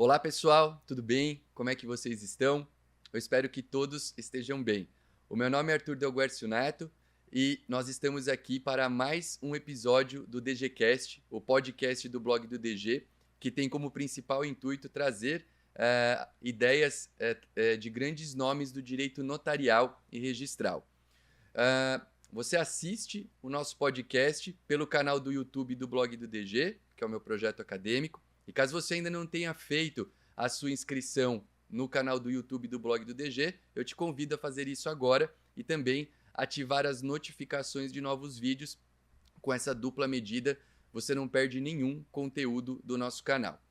Olá pessoal, tudo bem? Como é que vocês estão? Eu espero que todos estejam bem. O meu nome é Arthur Delguercio Neto e nós estamos aqui para mais um episódio do DGCast, o podcast do blog do DG, que tem como principal intuito trazer ideias de grandes nomes do direito notarial e registral. Você assiste o nosso podcast pelo canal do YouTube do blog do DG, que é o meu projeto acadêmico. E caso você ainda não tenha feito a sua inscrição no canal do YouTube do blog do DG, eu te convido a fazer isso agora e também ativar as notificações de novos vídeos. Com essa dupla medida, você não perde nenhum conteúdo do nosso canal.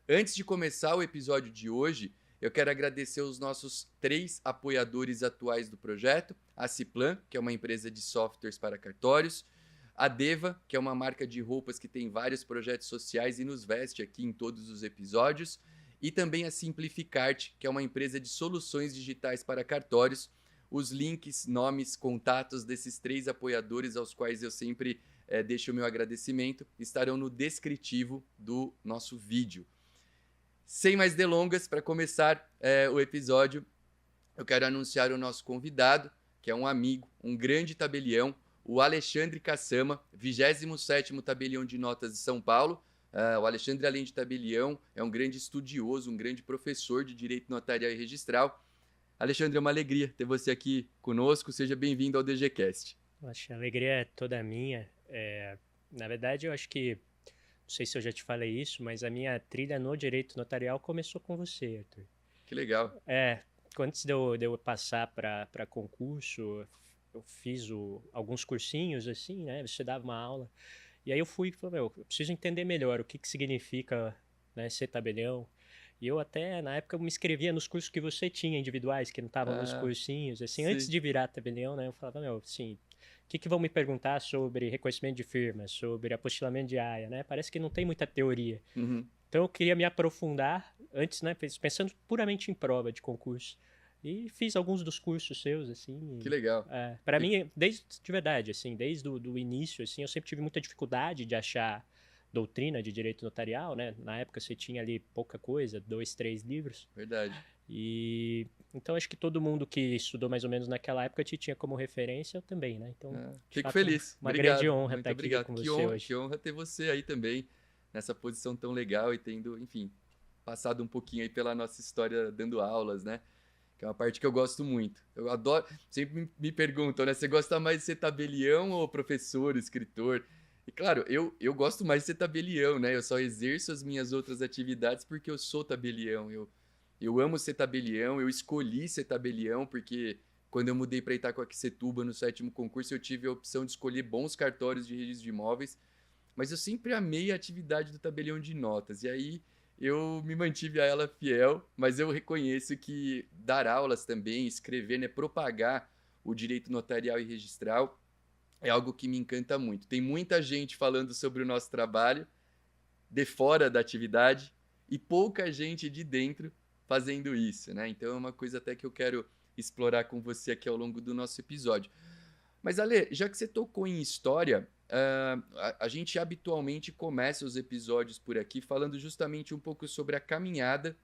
Antes de começar o episódio de hoje, eu quero agradecer os nossos 3 apoiadores atuais do projeto: a Ciplan, que é uma empresa de softwares para cartórios; a Deva, que é uma marca de roupas que tem vários projetos sociais e nos veste aqui em todos os episódios; e também a Simplificart, que é uma empresa de soluções digitais para cartórios. Os links, nomes, contatos desses 3 apoiadores, aos quais eu sempre deixo o meu agradecimento, estarão no descritivo do nosso vídeo. Sem mais delongas, para começar o episódio, eu quero anunciar o nosso convidado, que é um amigo, um grande tabelião, o Alexandre Cassama, 27º tabelião de notas de São Paulo. O Alexandre, além de tabelião, é um grande estudioso, um grande professor de direito notarial e registral. Alexandre, é uma alegria ter você aqui conosco. Seja bem-vindo ao DGCast. Poxa, a alegria é toda minha. Na verdade, eu acho que, não sei se eu já te falei isso, mas a minha trilha no direito notarial começou com você, Arthur. Que legal. Antes de eu passar para concurso, eu fiz alguns cursinhos, assim, né? Você dava uma aula. E aí eu falei, eu preciso entender melhor o que significa, né, ser tabelião. E eu até, na época, eu me inscrevia nos cursos que você tinha, individuais, que não estavam nos cursinhos. Assim, antes Sim. de virar tabelião, né? Eu falava, assim, o que vão me perguntar sobre reconhecimento de firma, sobre apostilamento de AIA, né? Parece que não tem muita teoria. Uhum. Então eu queria me aprofundar antes, né? Pensando puramente em prova de concurso. E fiz alguns dos cursos seus, assim. Que legal. Para mim, de verdade, assim, desde o início, assim, eu sempre tive muita dificuldade de achar doutrina de direito notarial, né? Na época você tinha ali pouca coisa, 2, 3 livros. Verdade. E então acho que todo mundo que estudou mais ou menos naquela época te tinha como referência, eu também, né? Então, fico feliz. Uma Obrigado. grande honra Muito estar aqui obrigado. com você hoje. Que honra ter você aí também, nessa posição tão legal e tendo, enfim, passado um pouquinho aí pela nossa história dando aulas, né? Que é uma parte que eu gosto muito. Eu adoro. Sempre me perguntam, né? Você gosta mais de ser tabelião ou professor, escritor? E claro, eu gosto mais de ser tabelião, né? Eu só exerço as minhas outras atividades porque eu sou tabelião. Eu amo ser tabelião, eu escolhi ser tabelião porque quando eu mudei para Itacoaquecetuba no 7º concurso, eu tive a opção de escolher bons cartórios de registro de imóveis, mas eu sempre amei a atividade do tabelião de notas. E aí eu me mantive a ela fiel, mas eu reconheço que dar aulas também, escrever, né, propagar o direito notarial e registral é algo que me encanta muito. Tem muita gente falando sobre o nosso trabalho de fora da atividade e pouca gente de dentro fazendo isso, né? Então é uma coisa até que eu quero explorar com você aqui ao longo do nosso episódio. Mas Ale, já que você tocou em história, a gente habitualmente começa os episódios por aqui falando justamente um pouco sobre a caminhada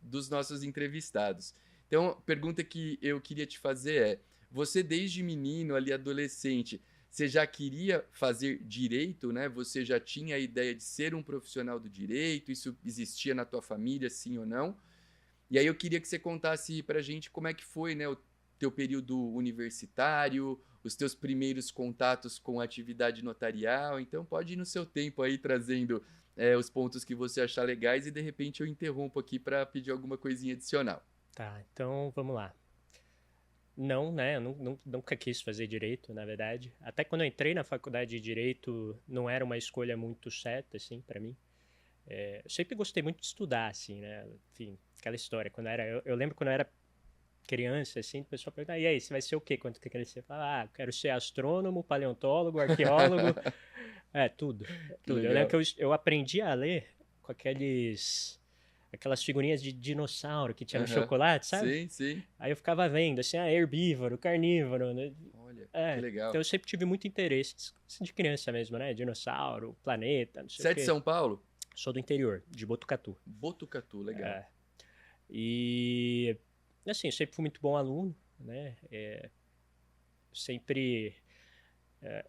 dos nossos entrevistados. Então, a pergunta que eu queria te fazer é: você desde menino, ali adolescente, você já queria fazer direito, né? Você já tinha a ideia de ser um profissional do direito? Isso existia na tua família, sim ou não? E aí eu queria que você contasse pra gente como é que foi, né, o teu período universitário, os teus primeiros contatos com a atividade notarial. Então pode ir no seu tempo aí trazendo os pontos que você achar legais e de repente eu interrompo aqui para pedir alguma coisinha adicional. Tá, então vamos lá. Não, né? Eu nunca quis fazer direito, na verdade. Até quando eu entrei na faculdade de direito, não era uma escolha muito certa, assim, para mim. Eu sempre gostei muito de estudar, assim, né? Enfim, aquela história. Eu lembro quando eu era criança, assim, o pessoal perguntava, e aí, você vai ser o quê quando você crescer? Eu falava, eu quero ser astrônomo, paleontólogo, arqueólogo, tudo. Que Tudo. Eu lembro legal. que eu aprendi a ler com aquelas figurinhas de dinossauro que tinha no Uhum. chocolate, sabe? Sim, sim. Aí eu ficava vendo, assim, herbívoro, carnívoro, né? Olha, que Então legal. eu sempre tive muito interesse, assim, de criança mesmo, né? Dinossauro, planeta, não sei Você o é de quê. São Paulo? Sou do interior, de Botucatu. Botucatu, legal. É. E, assim, eu sempre fui muito bom aluno, né? Sempre...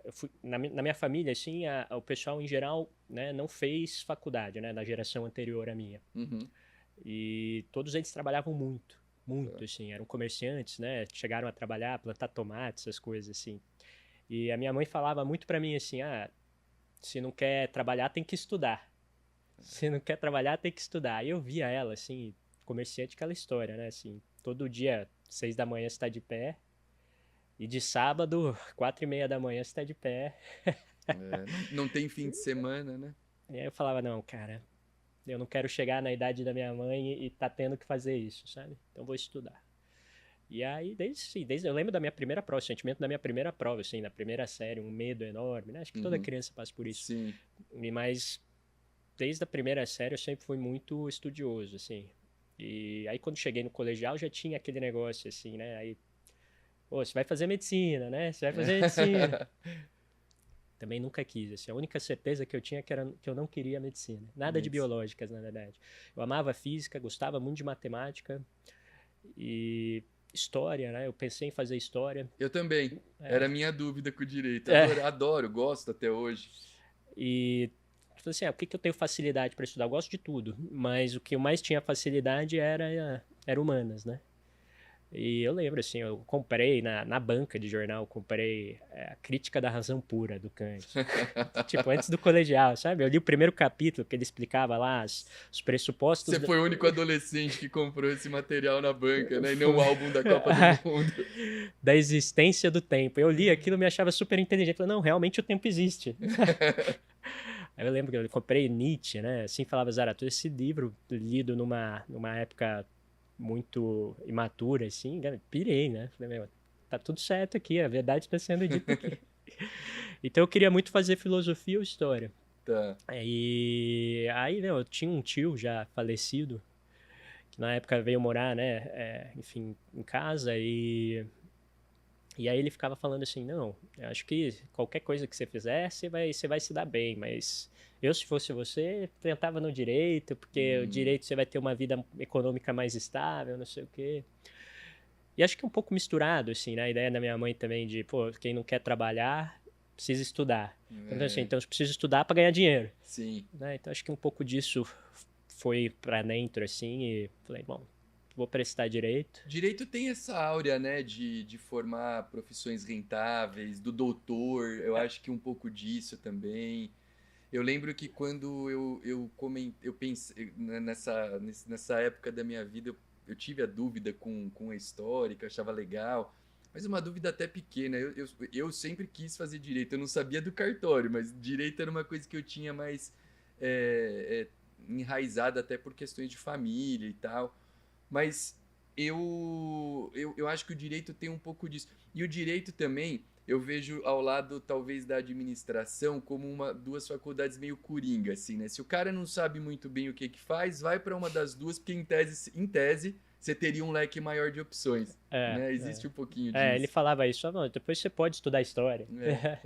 eu fui, na minha família, assim, o pessoal, em geral, né, não fez faculdade, né? Na geração anterior à minha. Uhum. E todos eles trabalhavam muito, Tá. muito, assim. Eram comerciantes, né? Chegaram a trabalhar, plantar tomate, essas coisas, assim. E a minha mãe falava muito pra mim, assim, se não quer trabalhar, tem que estudar. Se não quer trabalhar, tem que estudar. Aí eu via ela, assim, comerciante, aquela história, né? Assim, todo dia, 6 da manhã, você tá de pé. E de sábado, 4:30 da manhã, você tá de pé. Não tem fim de semana, né? E aí eu falava, não, cara, eu não quero chegar na idade da minha mãe e tá tendo que fazer isso, sabe? Então vou estudar. E aí, desde eu lembro da minha primeira prova, o sentimento da minha primeira prova, assim, na primeira série, um medo enorme, né? Acho que toda Uhum. criança passa por isso. Sim. Mas desde a primeira série eu sempre fui muito estudioso, assim. E aí quando cheguei no colegial já tinha aquele negócio, assim, né? Aí, pô, você vai fazer medicina, né? Você vai fazer medicina. Também nunca quis, assim. A única certeza que eu tinha que eu não queria medicina. Nada de biológicas, na verdade. Eu amava física, gostava muito de matemática e história, né? Eu pensei em fazer história. Eu também. É, Era a minha dúvida com o direito. é, Adoro, gosto até hoje. e falei assim, o que eu tenho facilidade para estudar? Eu gosto de tudo, mas o que eu mais tinha facilidade era humanas, né? E eu lembro, assim, eu comprei na banca de jornal, comprei a Crítica da Razão Pura, do Kant. Tipo, antes do colegial, sabe? Eu li o primeiro capítulo que ele explicava lá os pressupostos... Você foi o único adolescente que comprou esse material na banca, né? E não o Foi. álbum da Copa do Mundo. Da existência do tempo. Eu li aquilo e me achava super inteligente. Falei, não, realmente o tempo existe. Aí eu lembro que eu comprei Nietzsche, né? Assim falava Zaratustra. Esse livro, lido numa época muito imatura, assim, né? Pirei, né? Falei, meu, tá tudo certo aqui, a verdade está sendo dita aqui. Então eu queria muito fazer filosofia ou história. Tá. E aí, né, eu tinha um tio já falecido, que na época veio morar, né, enfim, em casa e aí ele ficava falando assim, não, eu acho que qualquer coisa que você fizer, você vai se dar bem, mas eu, se fosse você, tentava no direito, porque o direito você vai ter uma vida econômica mais estável, não sei o quê. E acho que é um pouco misturado, assim, né? A ideia da minha mãe também de, pô, quem não quer trabalhar, precisa estudar. Então, assim, então eu preciso estudar para ganhar dinheiro. Sim. Né? Então acho que um pouco disso foi para dentro, assim, e falei, bom, vou prestar direito. Direito tem essa áurea, né, de formar profissões rentáveis, do doutor, eu acho que um pouco disso também. Eu lembro que quando eu pensei nessa época da minha vida, eu tive a dúvida com a história, que eu achava legal, mas uma dúvida até pequena. Eu sempre quis fazer direito, eu não sabia do cartório, mas direito era uma coisa que eu tinha mais enraizada até por questões de família e tal. Mas eu acho que o direito tem um pouco disso. E o direito também, eu vejo ao lado, talvez, da administração como duas faculdades meio coringa, assim, né? Se o cara não sabe muito bem o que faz, vai para uma das duas, porque em tese, você teria um leque maior de opções, né? Existe um pouquinho Ele disso. falava isso, não, depois você pode estudar história. É.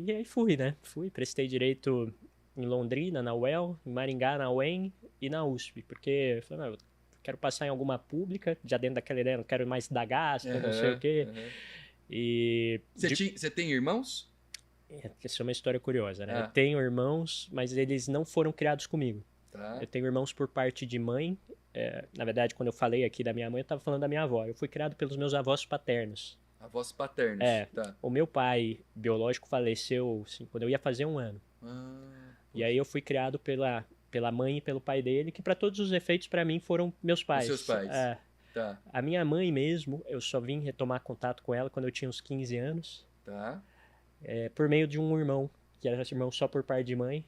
E aí fui, né? Prestei direito em Londrina, na UEL, em Maringá, na UEM e na USP, porque eu falei, não, eu quero passar em alguma pública, já dentro daquela ideia, não quero mais dar gasto, não sei o quê. E Você tem irmãos? essa é uma história curiosa, né? Eu Ah, tenho irmãos, mas eles não foram criados comigo. tá. Eu tenho irmãos por parte de mãe. Na verdade, quando eu falei aqui da minha mãe, eu estava falando da minha avó. Eu fui criado pelos meus avós paternos. Avós paternos, tá. O meu pai biológico faleceu assim, quando eu ia fazer 1 ano. E aí eu fui criado pela mãe e pelo pai dele, que para todos os efeitos, para mim, foram meus Os pais. seus pais. Tá, A minha mãe mesmo, eu só vim retomar contato com ela quando eu tinha uns 15 anos, tá. por meio de um irmão, que era irmão só por par de mãe,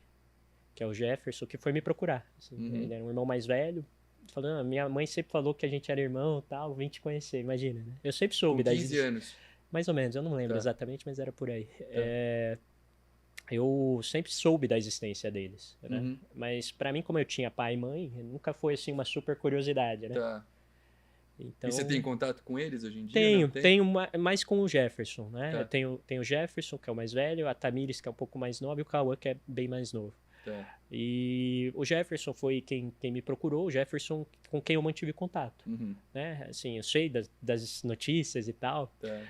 que é o Jefferson, que foi me procurar. Assim, ele era um irmão mais velho. Falando, minha mãe sempre falou que a gente era irmão e tal, vim te conhecer, imagina, né? Eu sempre soube Com 15 anos. mais ou menos, eu não lembro Tá. exatamente, mas era por aí. Eu sempre soube da existência deles, né? Mas pra mim, como eu tinha pai e mãe, nunca foi assim uma super curiosidade, né? Tá. Então, E você tem contato com eles hoje em dia? tenho mais com o Jefferson, né? Tá. Eu tenho o Jefferson, que é o mais velho, a Tamires, que é um pouco mais nova, e o Cauã, que é bem mais novo. Tá. E o Jefferson foi quem me procurou, o Jefferson com quem eu mantive contato, Uhum. né? Assim, eu sei das notícias e tal. Tá.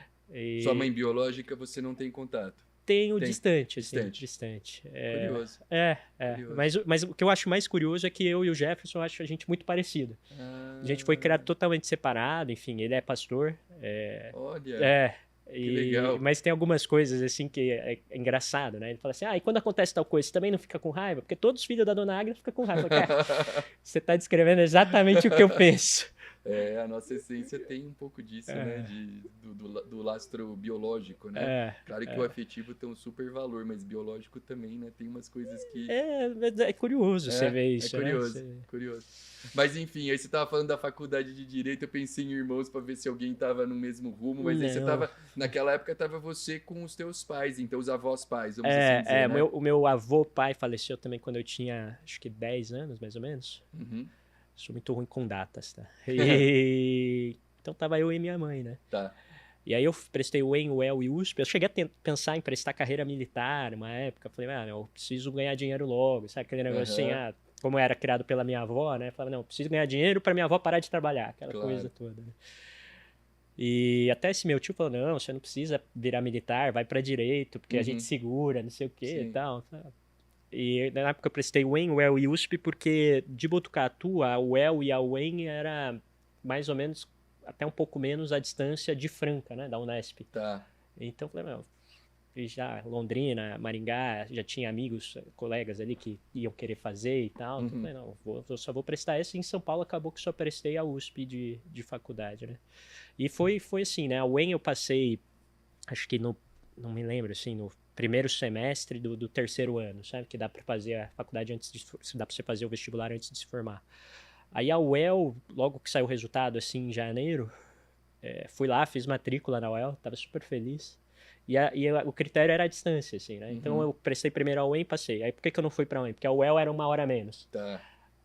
Sua mãe E biológica você não tem contato? tenho Tem. distante, assim, Distante. distante. Curioso. Mas, Curioso. mas o que eu acho mais curioso é que eu e o Jefferson, eu acho a gente muito parecido. A gente foi criado Ah, totalmente separado, enfim, ele é pastor. olha, É, que legal. mas tem algumas coisas assim que é engraçado, né? Ele fala assim, e quando acontece tal coisa, você também não fica com raiva? Porque todos os filhos da dona Agra ficam com raiva. Eu falo, cara, você tá descrevendo exatamente o que eu penso. A nossa essência tem um pouco disso, né? É, Do lastro biológico, né? é, Claro que o é. afetivo tem um super valor, mas biológico também, né? Tem umas coisas que. É curioso você ver É isso, né? curioso, curioso. Mas enfim, aí você tava falando da faculdade de Direito, eu pensei em irmãos pra ver se alguém tava no mesmo rumo, mas aí você Não. tava. Naquela época tava você com os teus pais, então os avós pais, vamos assim dizer, O né? meu avô pai faleceu também quando eu tinha, acho que 10 anos, mais ou menos. Uhum. Sou muito ruim com datas, tá? Então tava eu e minha mãe, né? Tá. E aí eu prestei o EM, o UEL e USP. Eu cheguei a pensar em prestar carreira militar uma época. Falei, eu preciso ganhar dinheiro logo. Sabe aquele negócio assim, Aham, como eu era criado pela minha avó, né? Falava, não, preciso ganhar dinheiro pra minha avó parar de trabalhar. Aquela coisa claro. toda, né? E até esse meu tio falou, não, você não precisa virar militar, vai pra direito, porque a gente Uhum. segura, não sei o que e Sim. tal. E na época eu prestei o UEM, o UEL e USP, porque de Botucatu, a UEL e a UEM era mais ou menos, até um pouco menos, a distância de Franca, né, da Unesp. Tá. Então eu falei, fiz já Londrina, Maringá, já tinha amigos, colegas ali que iam querer fazer e tal. Então eu Uhum. falei, não, eu só vou prestar essa. E em São Paulo acabou que só prestei a USP de faculdade, né. E foi assim, né, a UEM eu passei, acho que não me lembro, assim, no primeiro semestre do terceiro ano, sabe? Que dá para fazer a faculdade dá para você fazer o vestibular antes de se formar. Aí a UEL, logo que saiu o resultado, assim, em janeiro, fui lá, fiz matrícula na UEL, tava super feliz. O critério era a distância, assim, né? Então Uhum. eu prestei primeiro a UEM e passei. Aí por que eu não fui pra UEM? Porque a UEL era 1 hora a menos. Tá.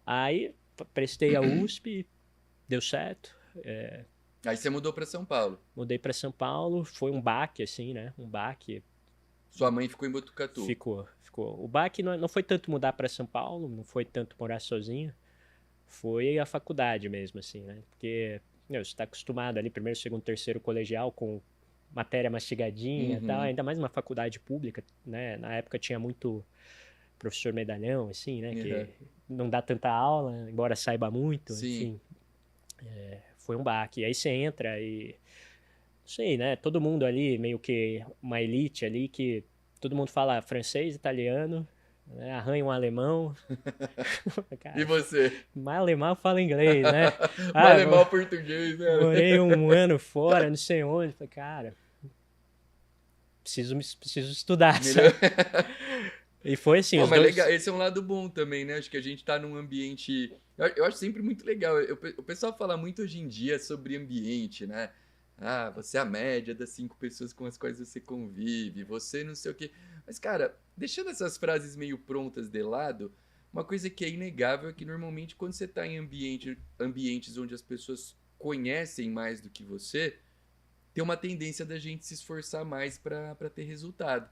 Aí prestei a USP, deu certo. Aí você mudou pra São Paulo. Mudei para São Paulo, foi um baque, assim, né? Um baque. Sua mãe ficou em Botucatu. Ficou. O baque não foi tanto mudar para São Paulo, não foi tanto morar sozinho, foi a faculdade mesmo, assim, né? Porque você está acostumado ali, primeiro, segundo, terceiro colegial, com matéria mastigadinha e tal, Uhum. ainda mais uma faculdade pública, né? Na época tinha muito professor medalhão, assim, né? Uhum. Que não dá tanta aula, embora saiba muito, Sim. enfim, foi um baque. E aí você entra e, não sei, né? Todo mundo ali, meio que uma elite ali que todo mundo fala francês, italiano, né? Arranha um alemão. E Cara, você? mas alemão eu falo inglês, né? Malemar português, né? Morei um ano fora, não sei onde. Falei, cara, preciso estudar, Melhor. sabe? E foi assim, Pô, os mas legal, dois. esse é um lado bom também, né? Acho que a gente tá num ambiente. Eu acho sempre muito legal. O pessoal fala muito hoje em dia sobre ambiente, né? Ah, você é a média das 5 pessoas com as quais você convive, você não sei o quê. Mas, cara, deixando essas frases meio prontas de lado, uma coisa que é inegável é que normalmente quando você tá em ambientes onde as pessoas conhecem mais do que você, tem uma tendência da gente se esforçar mais pra ter resultado.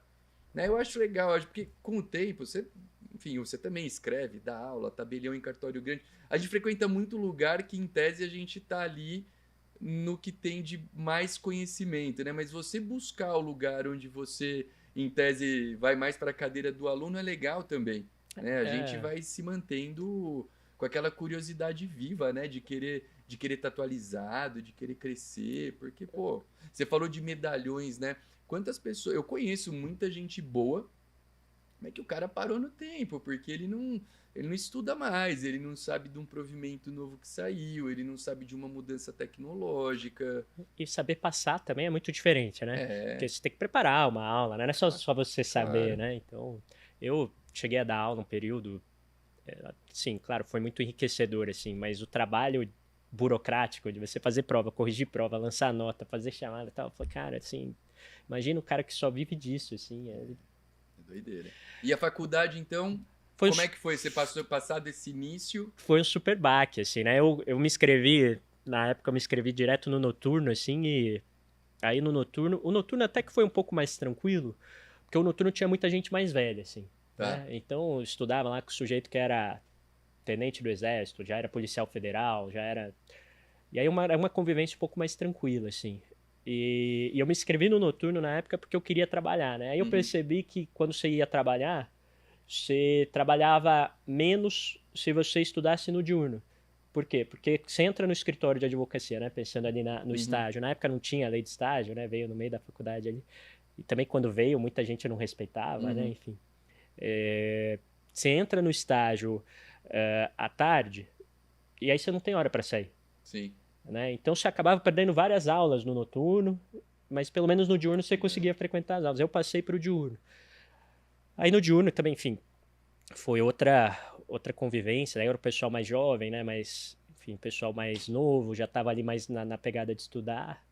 Né? Eu acho legal, porque com o tempo, enfim, você também escreve, dá aula, tabelião em cartório grande. A gente frequenta muito lugar que, em tese, a gente tá ali no que tem de mais conhecimento, né? Mas você buscar o lugar onde você, em tese, vai mais para a cadeira do aluno é legal também, né? A gente É, vai se mantendo com aquela curiosidade viva, né? De querer estar atualizado, de querer crescer, porque, pô, você falou de medalhões, né? Quantas pessoas. Eu conheço muita gente boa, mas que o cara parou no tempo, porque ele não estuda mais, ele não sabe de um provimento novo que saiu, ele não sabe de uma mudança tecnológica. e saber passar também é muito diferente, né? Porque É, você tem que preparar uma aula, né? Não é claro, só você saber, claro. né? Então, eu cheguei a dar aula um período, sim, claro, foi muito enriquecedor, assim, mas o trabalho burocrático de você fazer prova, corrigir prova, lançar nota, fazer chamada e tal, eu falei, cara, assim, imagina o cara que só vive disso, assim, É doideira. E a faculdade, então, foi, como é que foi? Você passar desse início? foi um super baque, assim, né? Eu me inscrevi, na época eu me inscrevi direto no noturno, assim, e aí o noturno até que foi um pouco mais tranquilo, porque o noturno tinha muita gente mais velha, assim. Tá. né? Então, eu estudava lá com o sujeito que era tenente do exército, já era policial federal, já era... E aí era uma convivência um pouco mais tranquila, assim. E eu me inscrevi no noturno na época porque eu queria trabalhar, né? Aí eu percebi que quando você ia trabalhar, você trabalhava menos se você estudasse no diurno. Por quê? Porque você entra no escritório de advocacia, né? Pensando ali no estágio. Na época não tinha lei de estágio, né? Veio no meio da faculdade ali. E também quando veio, muita gente não respeitava, né? Enfim. Você entra no estágio à tarde e aí você não tem hora para sair. Sim. Né? Então você acabava perdendo várias aulas no noturno, mas pelo menos no diurno você conseguia frequentar as aulas. Eu passei para o diurno. Aí no diurno também, enfim, foi outra convivência. Aí era o pessoal mais jovem, né? Mas, enfim, pessoal mais novo, já estava ali mais na pegada de estudar.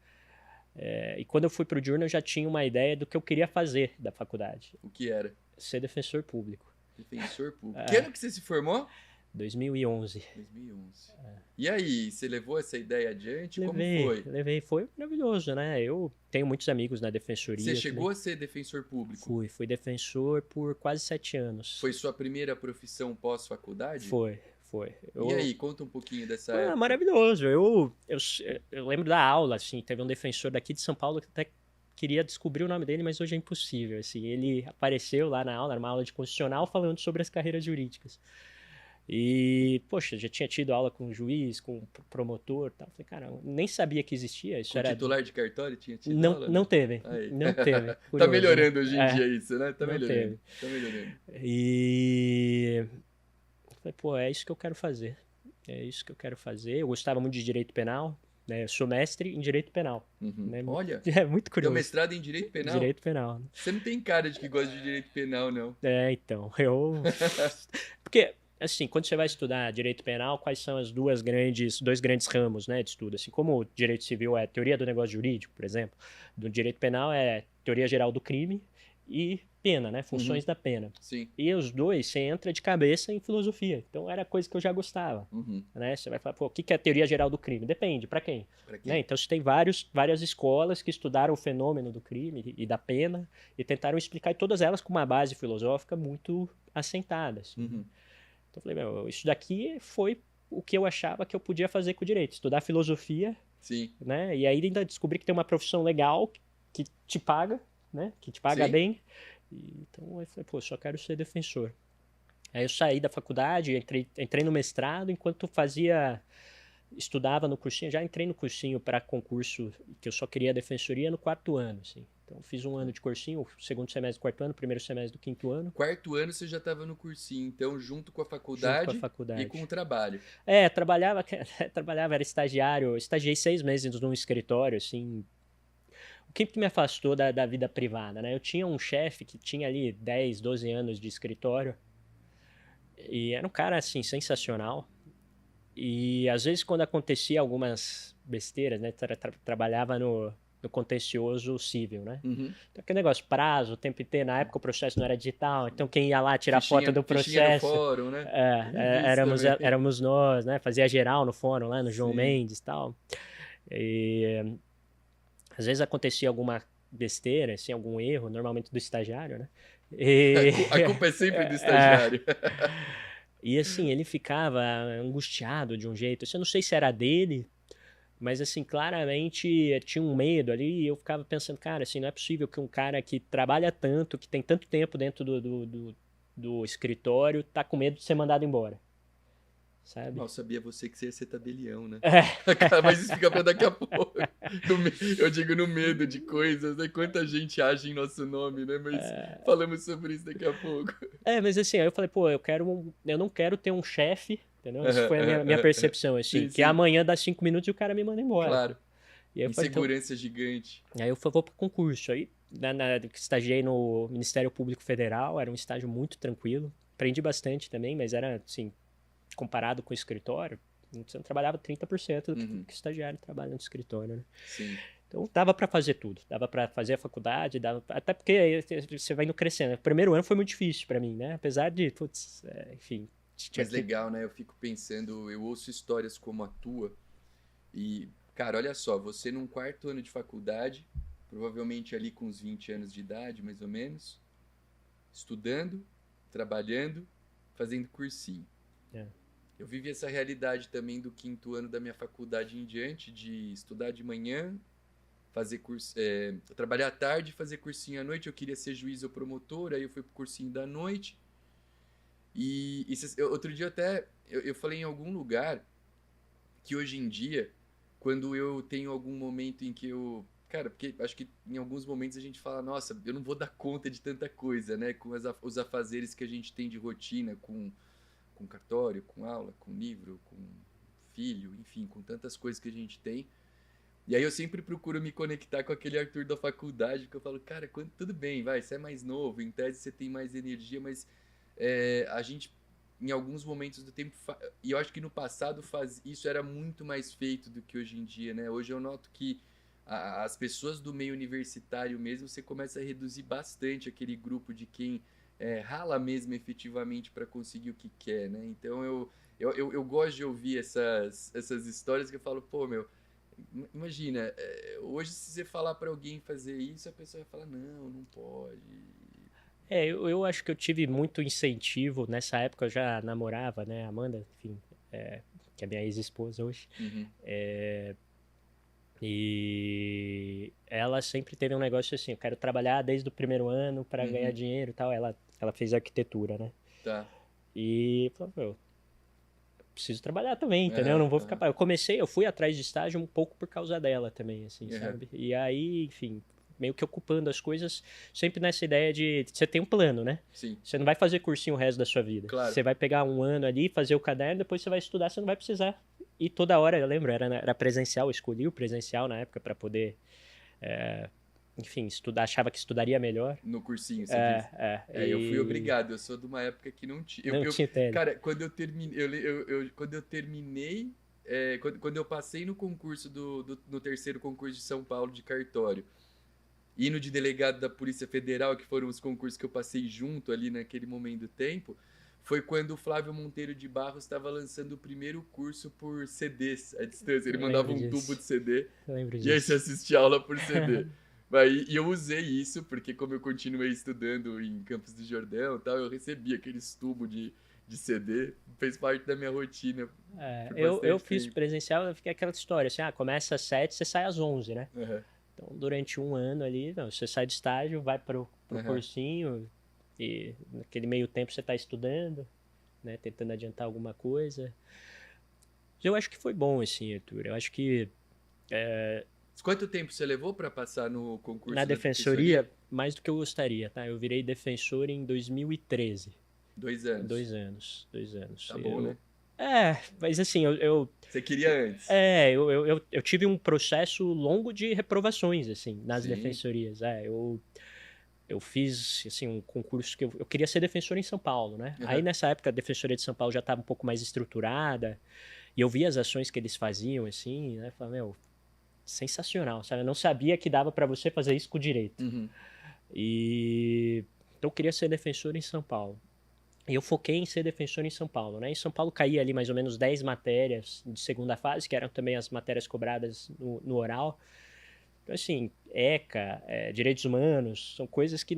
E quando eu fui para o diurno, eu já tinha uma ideia do que eu queria fazer da faculdade. O que era? Ser defensor público. Defensor público. Que ano que você se formou? 2011. 2011. E aí, você levou essa ideia adiante? Como foi? Levei. Foi maravilhoso, né? Eu tenho muitos amigos na defensoria. Você chegou a ser defensor público? Fui defensor por quase 7 anos. Foi sua primeira profissão pós-faculdade? Foi. E aí, conta um pouquinho dessa época. Maravilhoso. Eu lembro da aula, assim, teve um defensor daqui de São Paulo que até queria descobrir o nome dele, mas hoje é impossível. Assim, ele apareceu lá na aula, era uma aula de constitucional, falando sobre as carreiras jurídicas. E, poxa, já tinha tido aula com juiz, com promotor e tal. Falei, cara, nem sabia que existia. Isso com era... titular de cartório tinha tido aula? Não teve. Aí. Não teve. Curioso, tá melhorando hoje em dia isso, né? Tá melhorando. Teve. Tá melhorando. E... falei, pô, é isso que eu quero fazer. É isso que eu quero fazer. Eu gostava muito de direito penal. Né? Eu sou mestre em direito penal. Né? Olha, é muito curioso. Deu mestrado em direito penal? Direito penal. Você não tem cara de que gosta de direito penal, não. Então, porque, assim, quando você vai estudar direito penal, quais são as dois grandes ramos, né, de estudo? Assim, como o direito civil é teoria do negócio jurídico, por exemplo, do direito penal é teoria geral do crime e pena, né, funções da pena. Sim. E os dois, você entra de cabeça em filosofia. Então, era coisa que eu já gostava. Né? Você vai falar, pô, o que é a teoria geral do crime? Depende, para quem? Né? Então, você tem várias escolas que estudaram o fenômeno do crime e da pena e tentaram explicar todas elas com uma base filosófica muito assentada. Assim. Então, eu falei, meu, isso daqui foi o que eu achava que eu podia fazer com o direito. Estudar filosofia, Sim. Né? E aí ainda descobri que tem uma profissão legal que te paga, né? Que te paga bem. Então eu falei, pô, só quero ser defensor. Aí eu saí da faculdade, entrei no mestrado, enquanto estudava no cursinho, já entrei no cursinho para concurso, que eu só queria defensoria no 4º ano, assim. Então fiz um ano de cursinho, o segundo semestre do 4º ano, primeiro semestre do 5º ano. 4º ano você já estava no cursinho, então junto com a faculdade e com o trabalho. Trabalhava, era estagiário, estagiei 6 meses num escritório, assim. O que me afastou da vida privada, né? Eu tinha um chefe que tinha ali 10, 12 anos de escritório e era um cara, assim, sensacional. E às vezes quando acontecia algumas besteiras, né? Trabalhava no contencioso civil, né? Então aquele negócio, prazo, tempo inteiro, na época o processo não era digital, então quem ia lá tirar foto do processo... no fórum, né? Éramos nós, né? Fazia geral no fórum lá, no João Mendes e tal. E... às vezes acontecia alguma besteira, assim, algum erro, normalmente do estagiário, né? A culpa é sempre do estagiário. E assim, ele ficava angustiado de um jeito. Eu não sei se era dele, mas assim, claramente tinha um medo ali. E eu ficava pensando, cara, assim, não é possível que um cara que trabalha tanto, que tem tanto tempo dentro do escritório, tá com medo de ser mandado embora. Sabe? Mal sabia você que você ia ser tabelião, né? Mas isso fica pra daqui a pouco. Eu digo no medo de coisas, né? Quanta gente age em nosso nome, né? Mas falamos sobre isso daqui a pouco. Mas assim, aí eu falei, pô, eu não quero ter um chefe, entendeu? Essa foi a minha percepção, assim, que amanhã dá 5 minutos e o cara me manda embora. Claro. E aí insegurança gigante. Aí eu vou pro concurso. Aí, estagiei no Ministério Público Federal, era um estágio muito tranquilo. Aprendi bastante também, mas era, assim, comparado com o escritório, você não trabalhava 30% do que estagiário trabalha no escritório, né? Sim. Então dava para fazer tudo, dava para fazer a faculdade, até porque aí você vai indo crescendo. O primeiro ano foi muito difícil para mim, né? Apesar de, enfim... Mas legal, né? Eu fico pensando, eu ouço histórias como a tua e, cara, olha só, você num 4º ano de faculdade, provavelmente ali com uns 20 anos de idade, mais ou menos, estudando, trabalhando, fazendo cursinho. É. Eu vivi essa realidade também do 5º ano da minha faculdade em diante, de estudar de manhã, fazer curso, trabalhar à tarde, fazer cursinho à noite. Eu queria ser juiz ou promotor, aí eu fui pro cursinho da noite. Outro dia eu falei em algum lugar que hoje em dia, quando eu tenho algum momento em que eu... Cara, porque acho que em alguns momentos a gente fala, nossa, eu não vou dar conta de tanta coisa, né? Com os afazeres que a gente tem de rotina, com cartório, com aula, com livro, com filho, enfim, com tantas coisas que a gente tem. E aí eu sempre procuro me conectar com aquele Arthur da faculdade, que eu falo, cara, tudo bem, vai, você é mais novo, em tese você tem mais energia, mas a gente, em alguns momentos do tempo, e eu acho que no passado isso era muito mais feito do que hoje em dia, né? Hoje eu noto que as pessoas do meio universitário mesmo, você começa a reduzir bastante aquele grupo de quem rala mesmo efetivamente para conseguir o que quer, né? Então eu gosto de ouvir essas histórias que eu falo, pô, meu, imagina, hoje se você falar para alguém fazer isso, a pessoa vai falar, não pode. Eu acho que eu tive muito incentivo. Nessa época eu já namorava, né, Amanda, enfim, que é minha ex-esposa hoje. Uhum. E ela sempre teve um negócio assim, eu quero trabalhar desde o primeiro ano para ganhar dinheiro e tal. Ela fez arquitetura, né? Tá. E falou, eu preciso trabalhar também, entendeu? Eu não vou ficar... Eu fui atrás de estágio um pouco por causa dela também, assim, sabe? E aí, enfim, meio que ocupando as coisas, sempre nessa ideia de você tem um plano, né? Sim. Você não vai fazer cursinho o resto da sua vida. Claro. Você vai pegar um ano ali, fazer o caderno, depois você vai estudar, você não vai precisar. E toda hora, eu lembro, era presencial, eu escolhi o presencial na época para poder, enfim, estudar, achava que estudaria melhor. No cursinho, você disse. Eu fui obrigado, eu sou de uma época que não tinha. Não tinha tele. Cara, quando eu terminei, quando eu passei no concurso no 3º concurso de São Paulo de cartório, e no de delegado da Polícia Federal, que foram os concursos que eu passei junto ali naquele momento do tempo, foi quando o Flávio Monteiro de Barros estava lançando o primeiro curso por CDs à distância. Ele mandava um tubo de CD e aí você assistia aula por CD. E eu usei isso, porque como eu continuei estudando em Campos do Jordão e tal, eu recebi aqueles tubos de CD, fez parte da minha rotina. Eu fiz presencial, eu fiquei aquela história, assim, começa às 7, você sai às 11, né? Uhum. Então, durante um ano ali, você sai do estágio, vai pro cursinho, e naquele meio tempo você tá estudando, né? Tentando adiantar alguma coisa. Eu acho que foi bom, assim, Arthur. Eu acho que... Quanto tempo você levou para passar no concurso na da defensoria? Mais do que eu gostaria, tá? Eu virei defensor em 2013. 2 anos. 2 anos. 2 anos. Tá bom, né? Mas assim, Você queria antes? Eu tive um processo longo de reprovações, assim, nas defensorias. Eu fiz, assim, um concurso que eu queria ser defensor em São Paulo, né? Uhum. Aí, nessa época, a defensoria de São Paulo já estava um pouco mais estruturada, e eu via as ações que eles faziam, assim, né? Falei, meu, sensacional, sabe? Eu não sabia que dava para você fazer isso com direito. Uhum. Então, eu queria ser defensor em São Paulo. E eu foquei em ser defensor em São Paulo, né? Em São Paulo caía ali mais ou menos 10 matérias de segunda fase, que eram também as matérias cobradas no oral. Então, assim, ECA, direitos humanos, são coisas que...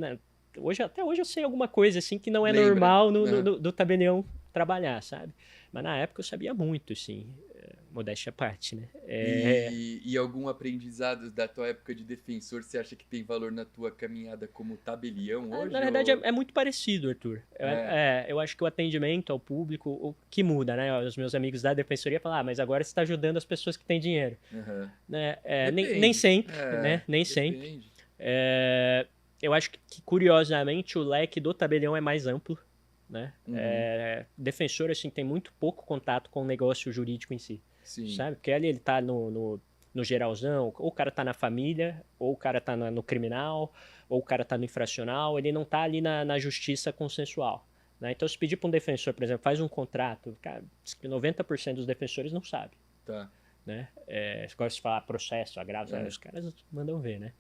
até hoje eu sei alguma coisa, assim, que não é normal do tabelião trabalhar, sabe? Mas na época eu sabia muito, assim, modéstia à parte, né? E algum aprendizado da tua época de defensor você acha que tem valor na tua caminhada como tabelião hoje? Na verdade, é muito parecido, Arthur. Eu acho que o atendimento ao público, o que muda, né? Os meus amigos da defensoria falam, mas agora você está ajudando as pessoas que têm dinheiro. Uhum. Né? Nem sempre, né? Nem sempre. Eu acho que, curiosamente, o leque do tabelião é mais amplo, né? Uhum. Defensor, assim, tem muito pouco contato com o negócio jurídico em si. Sim. Sabe? Porque ali ele tá no geralzão, ou o cara tá na família, ou o cara tá no criminal, ou o cara tá no infracional, ele não tá ali na justiça consensual. Né? Então, se pedir para um defensor, por exemplo, faz um contrato, cara, 90% dos defensores não sabem. Tá. Né? Você gosta de falar processo, agravo, os caras mandam ver, né?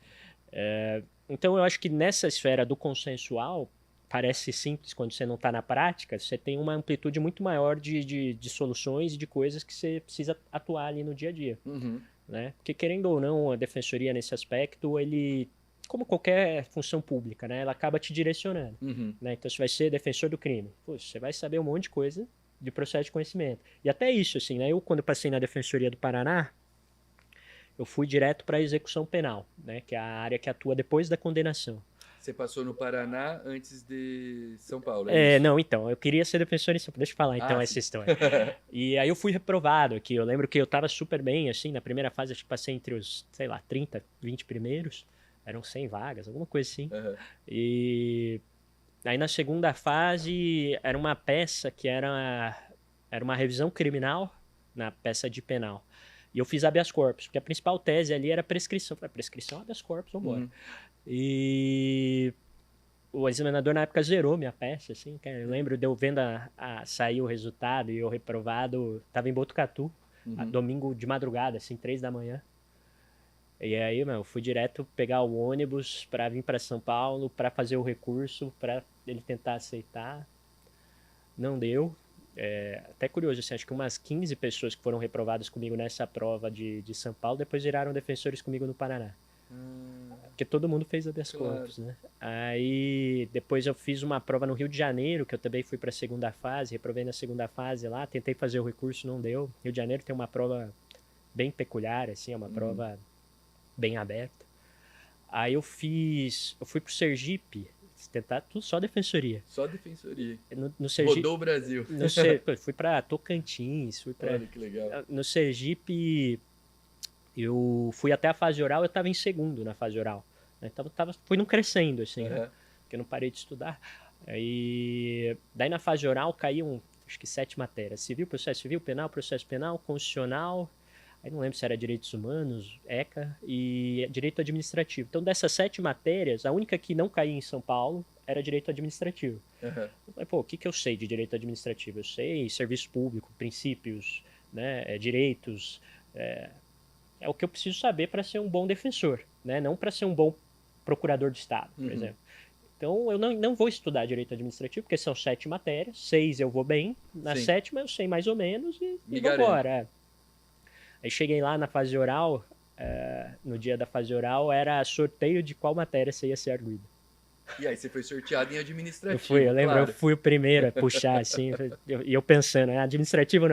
Então, eu acho que nessa esfera do consensual, parece simples quando você não está na prática, você tem uma amplitude muito maior de soluções e de coisas que você precisa atuar ali no dia a dia. Uhum. Né? Porque, querendo ou não, a defensoria nesse aspecto, ele como qualquer função pública, né? Ela acaba te direcionando, Uhum. né? Então, você vai ser defensor do crime. Pô, você vai saber um monte de coisa de processo de conhecimento. E até isso, assim, né? Eu, quando passei na Defensoria do Paraná, eu fui direto para a execução penal, né? Que é a área que atua depois da condenação. Você passou no Paraná antes de São Paulo, é É, isso? não, então, eu queria ser defensor em São Paulo. Deixa eu falar, então, Ah, essa sim. história. E aí eu fui reprovado aqui. Eu lembro que eu tava super bem, assim, na primeira fase, acho que passei entre os, sei lá, 30, 20 primeiros. Eram 100 vagas, alguma coisa assim. Aham. E aí na segunda fase era uma peça que era uma revisão criminal na peça de penal. E eu fiz habeas corpus, porque a principal tese ali era prescrição. Eu falei, prescrição, habeas corpus, vambora. Uhum. E o examinador na época zerou minha peça, assim, cara. Eu lembro de eu vendo sair o resultado e eu reprovado, tava em Botucatu, Uhum. domingo de madrugada, assim, 3 da manhã. E aí, meu, eu fui direto pegar o ônibus pra vir pra São Paulo, pra fazer o recurso, pra ele tentar aceitar. Não deu. Até curioso, assim, acho que umas 15 pessoas que foram reprovadas comigo nessa prova de São Paulo, depois viraram defensores comigo no Paraná. Ah, Porque todo mundo fez habeas claro. corpus, né? Aí depois eu fiz uma prova no Rio de Janeiro, que eu também fui para a segunda fase, reprovei na segunda fase lá, tentei fazer o recurso, não deu. Rio de Janeiro tem uma prova bem peculiar, assim, é uma Uhum. prova bem aberta. Aí eu fui pro Sergipe, tentar tudo só defensoria. Só defensoria. No Sergipe, Rodou o Brasil. fui para Tocantins, Olha que legal. no Sergipe eu fui até a fase oral, eu estava em segundo na fase oral. Né? Fui num crescendo, assim, né? Aham. Porque eu não parei de estudar. Daí na fase oral caíam, acho que 7 matérias. Civil, penal, processo penal, constitucional, aí não lembro se era direitos humanos, ECA, e direito administrativo. Então dessas 7 matérias, a única que não caía em São Paulo era direito administrativo. Aham. Eu falei, pô, o que eu sei de direito administrativo? Eu sei serviço público, princípios, né, direitos, é o que eu preciso saber para ser um bom defensor, né? Não para ser um bom procurador de Estado, por Uhum. exemplo. Então, eu não vou estudar direito administrativo, porque são 7 matérias, 6 eu vou bem, na Sim. sétima eu sei mais ou menos Me e garanto. vambora. Aí cheguei lá na fase oral, no dia da fase oral, era sorteio de qual matéria você ia ser arguido. E aí você foi sorteado em Eu administrativo, lembro, eu claro. fui o primeiro a puxar, assim, e eu pensando, administrativo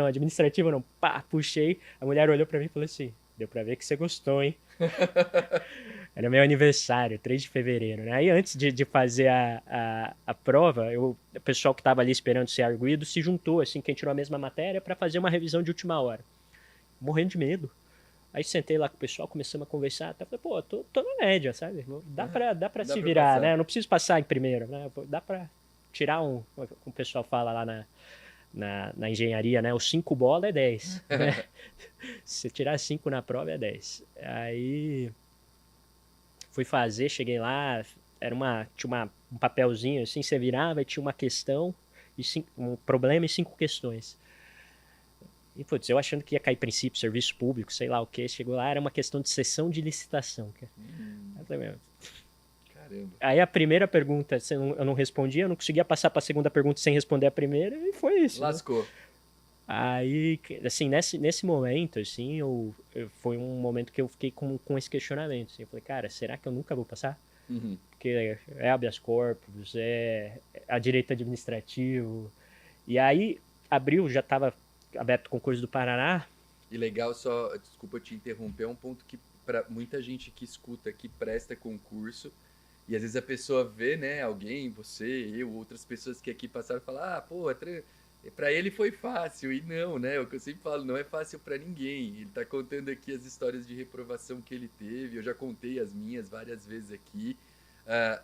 não, pá, puxei, a mulher olhou pra mim e falou assim, deu pra ver que você gostou, hein? Era meu aniversário, 3 de fevereiro, né? Aí antes de fazer a prova, o pessoal que estava ali esperando ser arguido se juntou, assim, quem tirou a mesma matéria, para fazer uma revisão de última hora. Morrendo de medo. Aí sentei lá com o pessoal, começamos a conversar, até falei, pô, tô na média, sabe? Dá pra Dá se pra virar, passar. né? Eu não preciso passar em primeiro, né? Dá pra tirar como o pessoal fala lá na engenharia, né? Os 5 bola é 10, né? Se tirar 5 na prova é 10. Aí fui fazer, cheguei lá, tinha um papelzinho assim, você virava e tinha uma questão, um problema e 5 questões. E, putz, eu achando que ia cair princípio, serviço público, sei lá o que, chegou lá, era uma questão de cessão de licitação. Aí, eu falei, meu. Caramba. Aí a primeira pergunta eu não respondia, eu não conseguia passar para a segunda pergunta sem responder a primeira, e foi isso. Né? Lascou. Aí, assim, nesse momento, assim, foi um momento que eu fiquei com esse questionamento. Assim, eu falei, cara, será que eu nunca vou passar? Uhum. Porque é habeas corpus, é a direito administrativo. E aí, abril, já estava aberto o concurso do Paraná. E legal, só, desculpa te interromper, é um ponto que para muita gente que escuta, que presta concurso, e às vezes a pessoa vê, né, alguém, você, eu, outras pessoas que aqui passaram e falam, ah, pô, pra ele foi fácil, e não, né, o que eu sempre falo, não é fácil pra ninguém. Ele tá contando aqui as histórias de reprovação que ele teve, eu já contei as minhas várias vezes aqui. Ah,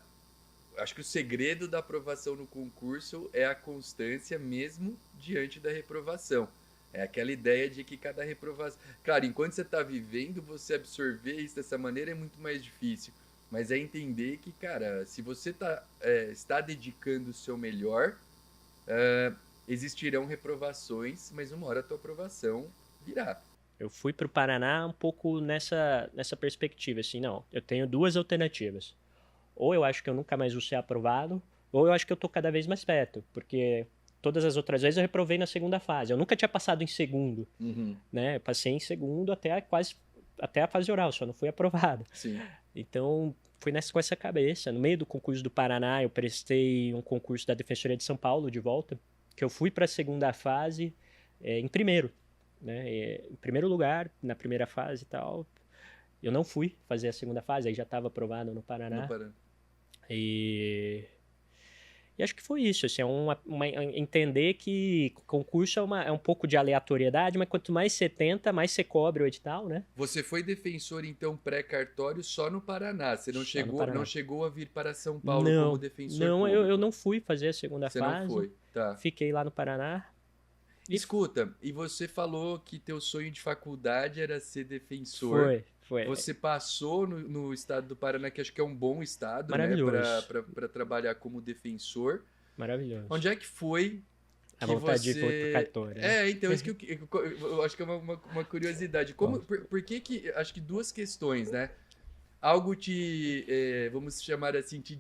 acho que o segredo da aprovação no concurso é a constância mesmo diante da reprovação. É aquela ideia de que cada reprovação. Claro, enquanto você está vivendo, você absorver isso dessa maneira é muito mais difícil. Mas é entender que, cara, se você está dedicando o seu melhor, existirão reprovações, mas uma hora a tua aprovação virá. Eu fui para o Paraná um pouco nessa perspectiva, assim, não, eu tenho 2 alternativas. Ou eu acho que eu nunca mais vou ser aprovado, ou eu acho que eu tô cada vez mais perto, porque todas as outras vezes eu reprovei na segunda fase. Eu nunca tinha passado em segundo, Uhum. né? Eu passei em segundo até a fase oral, só não fui aprovado. Sim. Então, fui com essa cabeça. No meio do concurso do Paraná, eu prestei um concurso da Defensoria de São Paulo de volta, que eu fui para a segunda fase em primeiro, né? Em primeiro lugar, na primeira fase e tal. Eu não fui fazer a segunda fase, aí já estava aprovado no Paraná. No Paraná. E acho que foi isso, assim, entender que concurso é um pouco de aleatoriedade, mas quanto mais você tenta, mais você cobre o edital, né? Você foi defensor, então, pré-cartório só no Paraná. Você não chegou a vir para São Paulo como defensor público? Eu não fui fazer a segunda fase. Você não foi, tá. Fiquei lá no Paraná. Escuta, e você falou que teu sonho de faculdade era ser defensor. Foi. Você passou no estado do Paraná, que acho que é um bom estado, né? Maravilhoso. Para trabalhar como defensor. Maravilhoso. Onde é que foi a vontade de ir pro cartório, né? então, isso que eu acho que é uma curiosidade. Por que acho que duas questões, né? Algo vamos chamar assim, te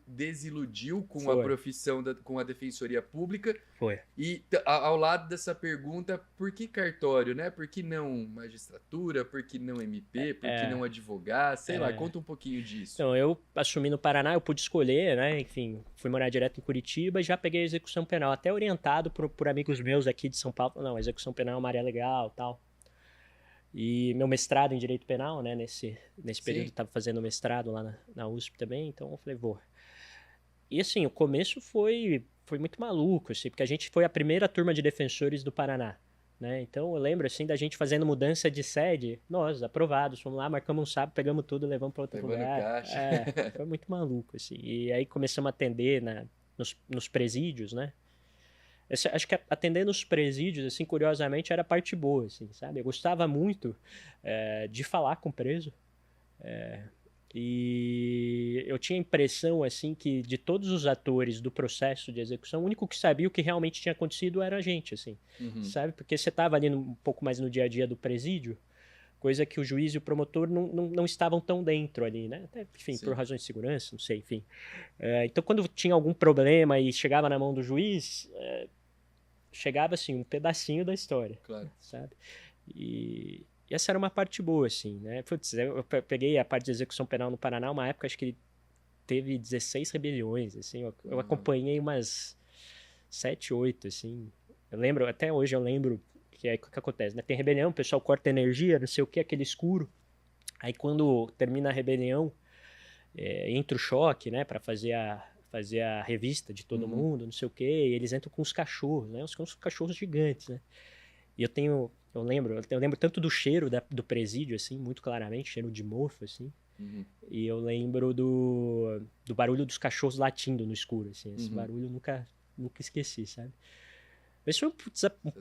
desiludiu com a profissão, com a defensoria pública. Foi. E ao lado dessa pergunta, por que cartório, né? Por que não magistratura? Por que não MP? Por que não advogar? Sei lá, conta um pouquinho disso. Então, eu assumi no Paraná, eu pude escolher, né? Enfim, fui morar direto em Curitiba e já peguei a execução penal, até orientado por amigos meus aqui de São Paulo. Não, a execução penal é uma área legal, tal. E meu mestrado em Direito Penal, né? Nesse período eu estava fazendo mestrado lá na USP também, então eu falei, vou. E assim, o começo foi muito maluco, assim, porque a gente foi a primeira turma de defensores do Paraná, né? Então eu lembro, assim, da gente fazendo mudança de sede, nós, aprovados, fomos lá, marcamos um sábado, pegamos tudo, levamos para outro lugar. Caixa. Foi muito maluco, assim. E aí começamos a atender nos presídios, né? Acho que atender nos presídios, assim, curiosamente, era a parte boa, assim, sabe? Eu gostava muito de falar com o preso. E eu tinha a impressão, assim, que de todos os atores do processo de execução, o único que sabia o que realmente tinha acontecido era a gente, assim, sabe? Porque você estava ali um pouco mais no dia a dia do presídio, coisa que o juiz e o promotor não estavam tão dentro ali, né? Até, enfim, por razões de segurança, não sei, enfim. Então, quando tinha algum problema e chegava na mão do juiz, chegava, assim, um pedacinho da história, claro, sabe? E essa era uma parte boa, assim, né? Putz, eu peguei a parte de execução penal no Paraná, uma época, acho que teve 16 rebeliões, assim, eu acompanhei umas 7, 8, assim. Eu lembro, até hoje eu lembro que o que acontece, né? Tem rebelião, o pessoal corta energia, não sei o que, aquele escuro. Aí quando termina a rebelião, entra o choque, né? Pra fazer a revista de todo mundo, não sei o que, e eles entram com os cachorros, né? Uns cachorros gigantes, né? E eu lembro tanto do cheiro do presídio, assim, muito claramente, cheiro de mofo, assim. E eu lembro do barulho dos cachorros latindo no escuro, assim. Esse barulho eu nunca esqueci, sabe? Esse foi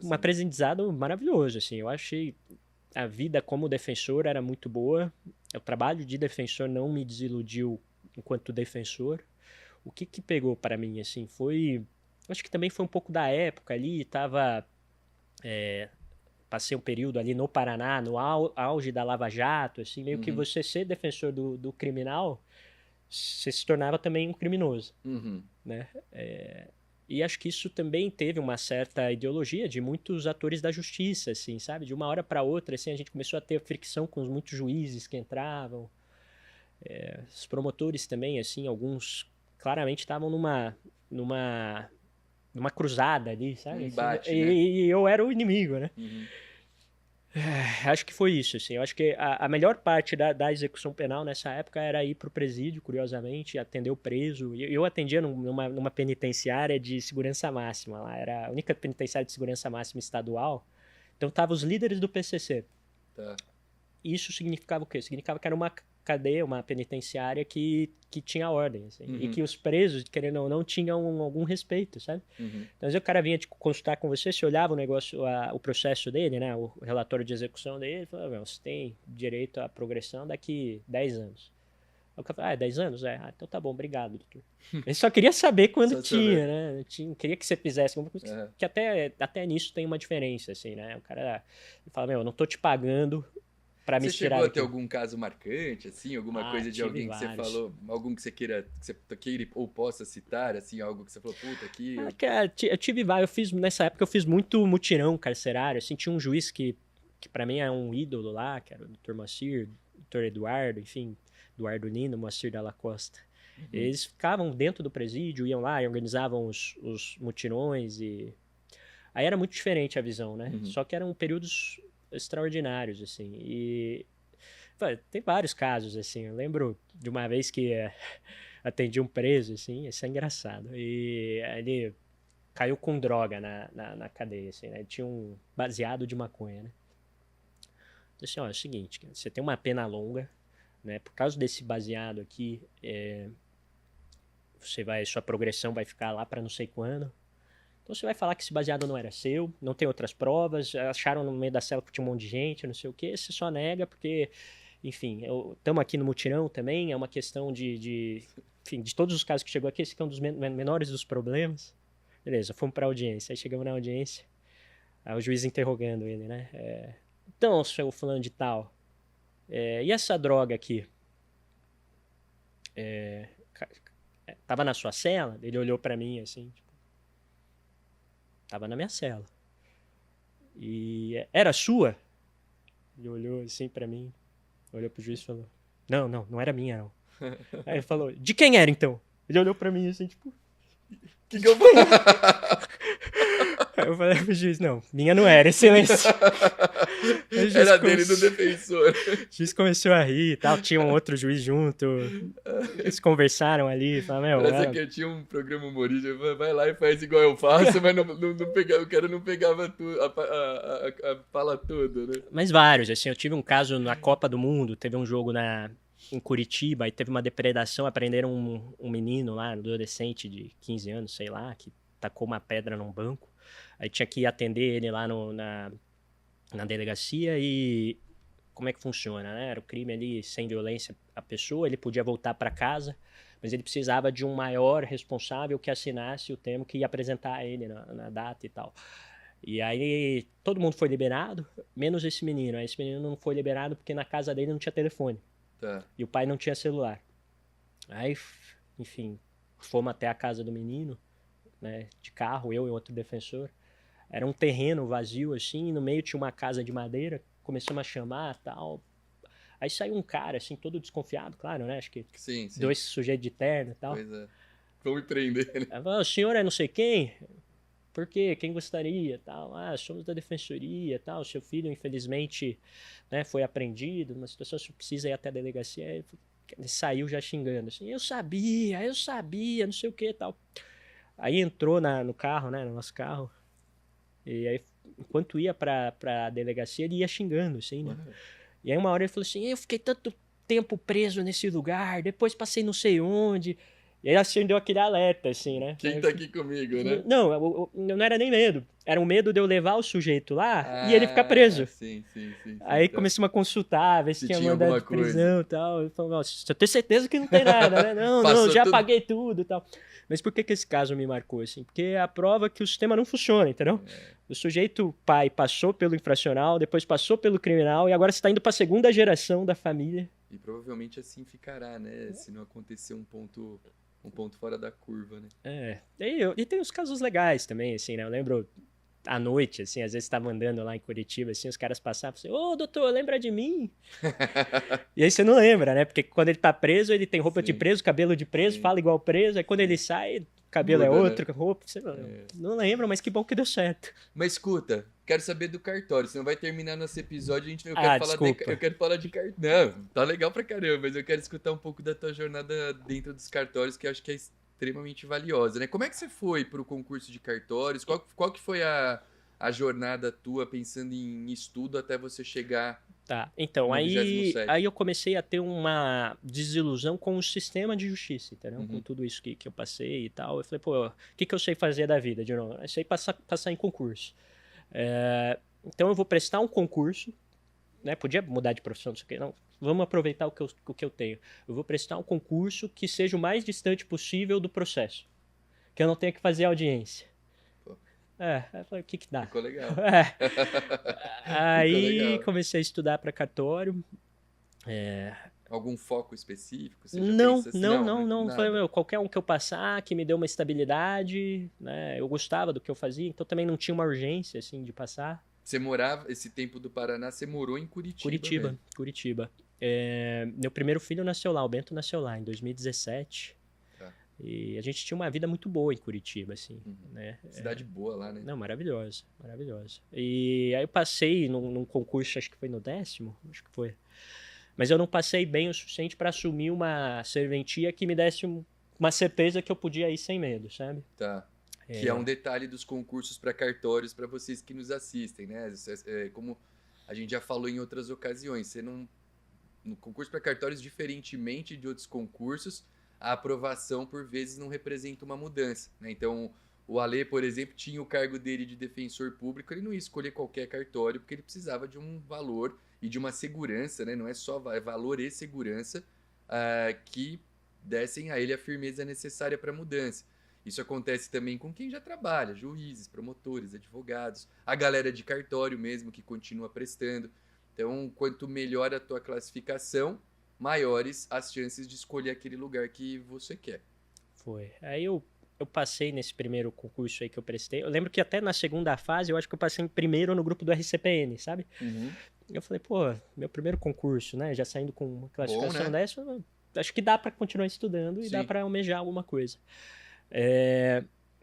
um aprendizado maravilhoso, assim. Eu achei a vida como defensor era muito boa. O trabalho de defensor não me desiludiu enquanto defensor. O que pegou para mim, assim, acho que também foi um pouco da época ali, passei um período ali no Paraná, no auge da Lava Jato, assim, meio que você ser defensor do criminal, você se tornava também um criminoso, né? E acho que isso também teve uma certa ideologia de muitos atores da justiça, assim, sabe? De uma hora para outra, assim, a gente começou a ter fricção com muitos juízes que entravam, os promotores também, assim, alguns claramente estavam numa cruzada ali, sabe? Um embate, assim, né? E eu era o inimigo, né? Acho que foi isso, assim. Eu acho que a melhor parte da execução penal nessa época era ir pro presídio, curiosamente, atender o preso. Eu atendia numa penitenciária de segurança máxima lá. Era a única penitenciária de segurança máxima estadual. Então, tava os líderes do PCC. Tá. Isso significava o quê? Significava que era uma cadeia, uma penitenciária que tinha ordem, assim, e que os presos, querendo ou não, tinham algum respeito, sabe? Então, às vezes o cara vinha te consultar com você, você olhava o negócio, o processo dele, né, o relatório de execução dele, e falava, você tem direito à progressão daqui 10 anos. Aí o cara falava, 10 anos? Então tá bom, obrigado, doutor. Ele só queria saber quando tinha, né? Queria que você fizesse, que até nisso tem uma diferença, assim, né? O cara fala, eu não tô te pagando pra me tirar. Você chegou a ter algum caso marcante, assim, alguma coisa de alguém que você falou, algum que você queira ou possa citar, assim, algo que você falou, puta, aqui... Eu tive vários, nessa época eu fiz muito mutirão carcerário, assim, tinha um juiz que pra mim é um ídolo lá, que era o Dr. Moacir, doutor Eduardo, enfim, Eduardo Nino, Moacir Dalla Costa. Uhum. Eles ficavam dentro do presídio, iam lá e organizavam os mutirões e... Aí era muito diferente a visão, né? Uhum. Só que eram períodos extraordinários, assim. E tem vários casos, assim. Eu lembro de uma vez que atendi um preso, assim, isso é engraçado. E ele caiu com droga na cadeia, assim, né? Ele tinha um baseado de maconha, né? Então, assim, ó, é o seguinte, você tem uma pena longa, né? Por causa desse baseado aqui, sua progressão vai ficar lá para não sei quando. Então você vai falar que esse baseado não era seu, não tem outras provas, acharam no meio da cela que tinha um monte de gente, não sei o quê, você só nega porque, enfim, estamos aqui no mutirão também, é uma questão enfim, de todos os casos que chegou aqui, esse aqui é um dos menores dos problemas. Beleza, fomos para a audiência, aí chegamos na audiência, aí o juiz interrogando ele, né? Então, seu fulano de tal, e essa droga aqui? Tava na sua cela? Ele olhou para mim assim, tipo, tava na minha cela. E era sua? Ele olhou assim pra mim, olhou pro juiz e falou, não era minha, não. Aí ele falou, de quem era, então? Ele olhou pra mim assim, tipo... Que eu vou... Aí eu falei pro juiz, não, minha não era, excelência. Era dele, do defensor. O juiz começou a rir e tal, tinha um outro juiz junto. Eles conversaram ali, falaram, Parece que eu tinha um programa humorístico, vai lá e faz igual eu faço, mas não pegava, o cara não pegava a fala toda, né? Mas vários, assim, eu tive um caso na Copa do Mundo, teve um jogo em Curitiba e teve uma depredação, aprenderam um menino lá, um adolescente de 15 anos, sei lá, que tacou uma pedra num banco. Aí tinha que atender ele lá na delegacia e como é que funciona, né? Era o crime ali sem violência à pessoa, ele podia voltar para casa, mas ele precisava de um maior responsável que assinasse o termo que ia apresentar ele na data e tal. E aí todo mundo foi liberado, menos esse menino. Aí esse menino não foi liberado porque na casa dele não tinha telefone. Tá. E o pai não tinha celular. Aí, enfim, fomos até a casa do menino, né, de carro, eu e outro defensor. Era um terreno vazio, assim, e no meio tinha uma casa de madeira. Começamos a chamar e tal. Aí saiu um cara, assim, todo desconfiado, claro, né? Acho que Sim. 2 sujeitos de terno e tal. Pois é. Vão me prender, né? Aí falou, o senhor é não sei quem? Por quê? Quem gostaria? Tal. Ah, somos da defensoria, tal. Seu filho, infelizmente, né, foi apreendido numa situação, você precisa ir até a delegacia. Ele saiu já xingando, assim, eu sabia, não sei o que, tal. Aí entrou no carro, né, no nosso carro, e aí, enquanto ia pra delegacia, ele ia xingando, assim, né. Uhum. E aí uma hora ele falou assim, eu fiquei tanto tempo preso nesse lugar, depois passei não sei onde... E aí acendeu aquele alerta, assim, né? Quem tá aqui comigo, né? Não, não era nem medo. Era um medo de eu levar o sujeito lá e ele ficar preso. Sim. Aí Tá. começamos a consultar, ver se tinha mandado alguma de prisão e tal. Eu falei, nossa, eu tenho certeza que não tem nada, né? Não, já paguei tudo e tal. Mas por que esse caso me marcou, assim? Porque é a prova que o sistema não funciona, entendeu? O sujeito pai passou pelo infracional, depois passou pelo criminal e agora está indo para a segunda geração da família. E provavelmente assim ficará, né? Se não acontecer um ponto fora da curva, né? E tem os casos legais também, assim, né? Eu lembro à noite, assim, às vezes estava andando lá em Curitiba, assim, os caras passavam assim, ô, doutor, lembra de mim? E aí você não lembra, né? Porque quando ele tá preso, ele tem roupa de preso, cabelo de preso, fala igual preso, aí quando ele sai, cabelo muda, é outro, né? Roupa, você não lembra, mas que bom que deu certo. Mas escuta, quero saber do cartório, senão vai terminar nosso episódio, eu quero falar de cartório. Não, tá legal pra caramba, mas eu quero escutar um pouco da tua jornada dentro dos cartórios, que eu acho que é extremamente valiosa, né? Como é que você foi pro concurso de cartórios? Qual que foi a jornada tua pensando em estudo até você chegar? Tá, então, no aí 27º? eu comecei a ter uma desilusão com o sistema de justiça, entendeu? Uhum. Com tudo isso que eu passei e tal. Eu falei, pô, o que eu sei fazer da vida, de novo? Eu sei passar em concurso. Então eu vou prestar um concurso, né? Podia mudar de profissão, não sei o quê, não. Vamos aproveitar o que eu tenho. Eu vou prestar um concurso que seja o mais distante possível do processo. Que eu não tenha que fazer audiência. Aí eu falei, o que dá? Ficou legal. Aí Ficou legal. comecei a estudar para cartório. Algum foco específico? Você já Não. pensa assim, Falei, nada. meu, qualquer um que eu passar, que me dê uma estabilidade, né? Eu gostava do que eu fazia, então também não tinha uma urgência, assim, de passar. Você morava, esse tempo do Paraná, você morou em Curitiba. Curitiba. Meu primeiro filho nasceu lá, o Bento nasceu lá em 2017. Tá. E a gente tinha uma vida muito boa em Curitiba, assim, né? Cidade boa lá, né? Não, maravilhosa, maravilhosa. E aí eu passei num concurso, acho que foi no 10º, acho que foi. Mas eu não passei bem o suficiente para assumir uma serventia que me desse uma certeza que eu podia ir sem medo, sabe? Tá. Que é um detalhe dos concursos para cartórios para vocês que nos assistem, né? Como a gente já falou em outras ocasiões, você não, no concurso para cartórios, diferentemente de outros concursos, a aprovação por vezes não representa uma mudança, né? Então, o Ale, por exemplo, tinha o cargo dele de defensor público, ele não ia escolher qualquer cartório porque ele precisava de um valor e de uma segurança, né? Não é só valor e segurança que dessem a ele a firmeza necessária para a mudança. Isso acontece também com quem já trabalha, juízes, promotores, advogados, a galera de cartório mesmo que continua prestando. Então, quanto melhor a tua classificação, maiores as chances de escolher aquele lugar que você quer. Foi. Aí eu passei nesse primeiro concurso aí que eu prestei. Eu lembro que até na segunda fase, eu acho que eu passei em primeiro no grupo do RCPN, sabe? Eu falei, pô, meu primeiro concurso, né? Já saindo com uma classificação Bom, né? dessa, acho que dá pra continuar estudando e Sim. dá pra almejar alguma coisa.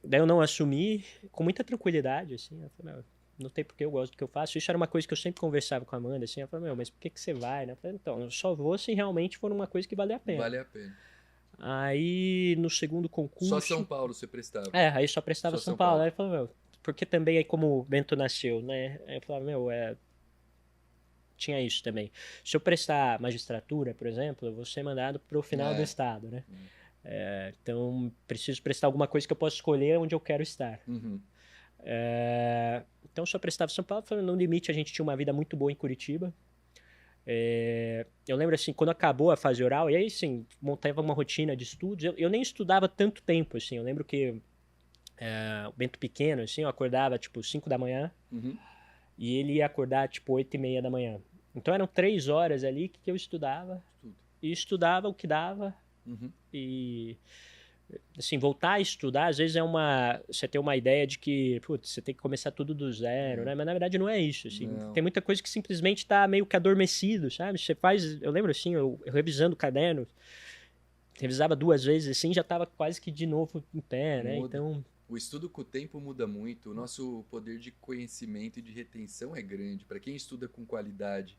Daí eu não assumi com muita tranquilidade, assim. Eu falei, não tem porque eu gosto do que eu faço. Isso era uma coisa que eu sempre conversava com a Amanda, assim. Eu falei, mas por que você vai, né? Eu falei, então, eu só vou se realmente for uma coisa que vale a pena. Vale a pena. Aí, no segundo concurso... Só São Paulo você prestava? Aí só prestava São Paulo. Aí eu falei, porque também aí como o Bento nasceu, né? Aí eu falei, tinha isso também. Se eu prestar magistratura, por exemplo, eu vou ser mandado pro final do estado, né? Então, preciso prestar alguma coisa que eu possa escolher onde eu quero estar. Então, só prestava São Paulo. No limite, a gente tinha uma vida muito boa em Curitiba. Eu lembro, assim, quando acabou a fase oral, e aí, assim, montava uma rotina de estudos. Eu nem estudava tanto tempo, assim. Eu lembro que o Bento pequeno, assim, eu acordava, tipo, 5 da manhã. E ele ia acordar, tipo, 8h30 da manhã. Então, eram 3 horas ali que eu estudava. E estudava o que dava. E, assim, voltar a estudar, às vezes você tem uma ideia de que, putz, você tem que começar tudo do zero, né? Mas, na verdade, não é isso, assim. Não. Tem muita coisa que simplesmente tá meio que adormecido, sabe? Você faz... Eu lembro, assim, eu revisando o caderno, revisava 2 vezes, assim, já tava quase que de novo em pé, né? Então... O estudo com o tempo muda muito. O nosso poder de conhecimento e de retenção é grande. Para quem estuda com qualidade.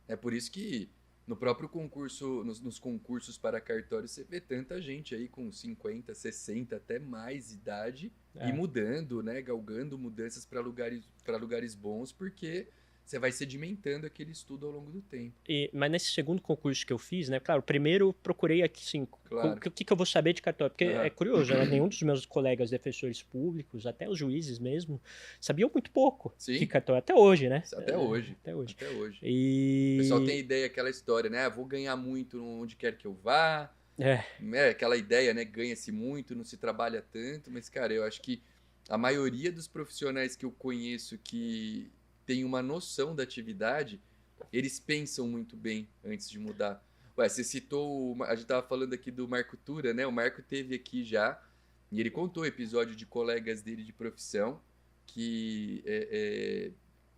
É por isso que no próprio concurso, nos concursos para cartório, você vê tanta gente aí com 50, 60, até mais idade e mudando, né? Galgando mudanças para lugares bons, porque você vai sedimentando aquele estudo ao longo do tempo. Mas nesse segundo concurso que eu fiz, né? Claro, primeiro eu procurei aqui, assim, Claro. o que eu vou saber de cartório? Porque é curioso, né? Nenhum dos meus colegas defensores públicos, até os juízes mesmo, sabiam muito pouco de cartório. Até hoje, né? Até hoje. Até hoje. O pessoal tem ideia, aquela história, né? Vou ganhar muito onde quer que eu vá. Aquela ideia, né? Ganha-se muito, não se trabalha tanto. Mas, cara, eu acho que a maioria dos profissionais que eu conheço que tem uma noção da atividade, eles pensam muito bem antes de mudar. Você citou, a gente estava falando aqui do Marco Tura, né? O Marco teve aqui já, e ele contou o episódio de colegas dele de profissão, que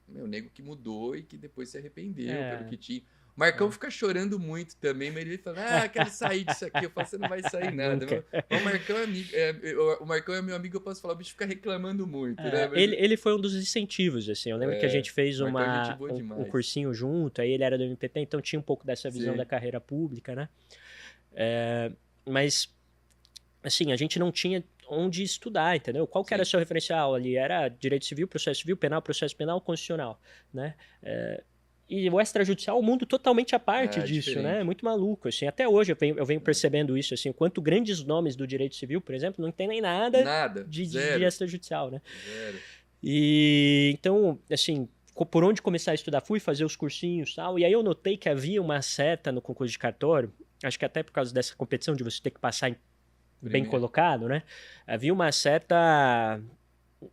o nego que mudou e que depois se arrependeu pelo que tinha. O Marcão fica chorando muito também, mas ele fala, quero sair disso aqui. Eu falo, você não vai sair nada. O Marcão o Marcão é meu amigo, eu posso falar, o bicho fica reclamando muito, né? Mas... Ele foi um dos incentivos, assim. Eu lembro que a gente fez um cursinho junto, aí ele era do MPT, então tinha um pouco dessa visão da carreira pública, né? Mas, assim, a gente não tinha onde estudar, entendeu? Qual que era o seu referencial ali? Era direito civil, processo penal, constitucional, né? E o extrajudicial é um mundo totalmente à parte disso, diferente. né? É muito maluco, assim. Até hoje eu venho percebendo isso, assim. O quanto grandes nomes do direito civil, por exemplo, não entendem nada de extrajudicial, né? Zero. E, então, assim, por onde começar a estudar? Fui fazer os cursinhos e tal. E aí eu notei que havia uma seta no concurso de cartório, acho que até por causa dessa competição de você ter que passar bem colocado, né? Havia uma certa...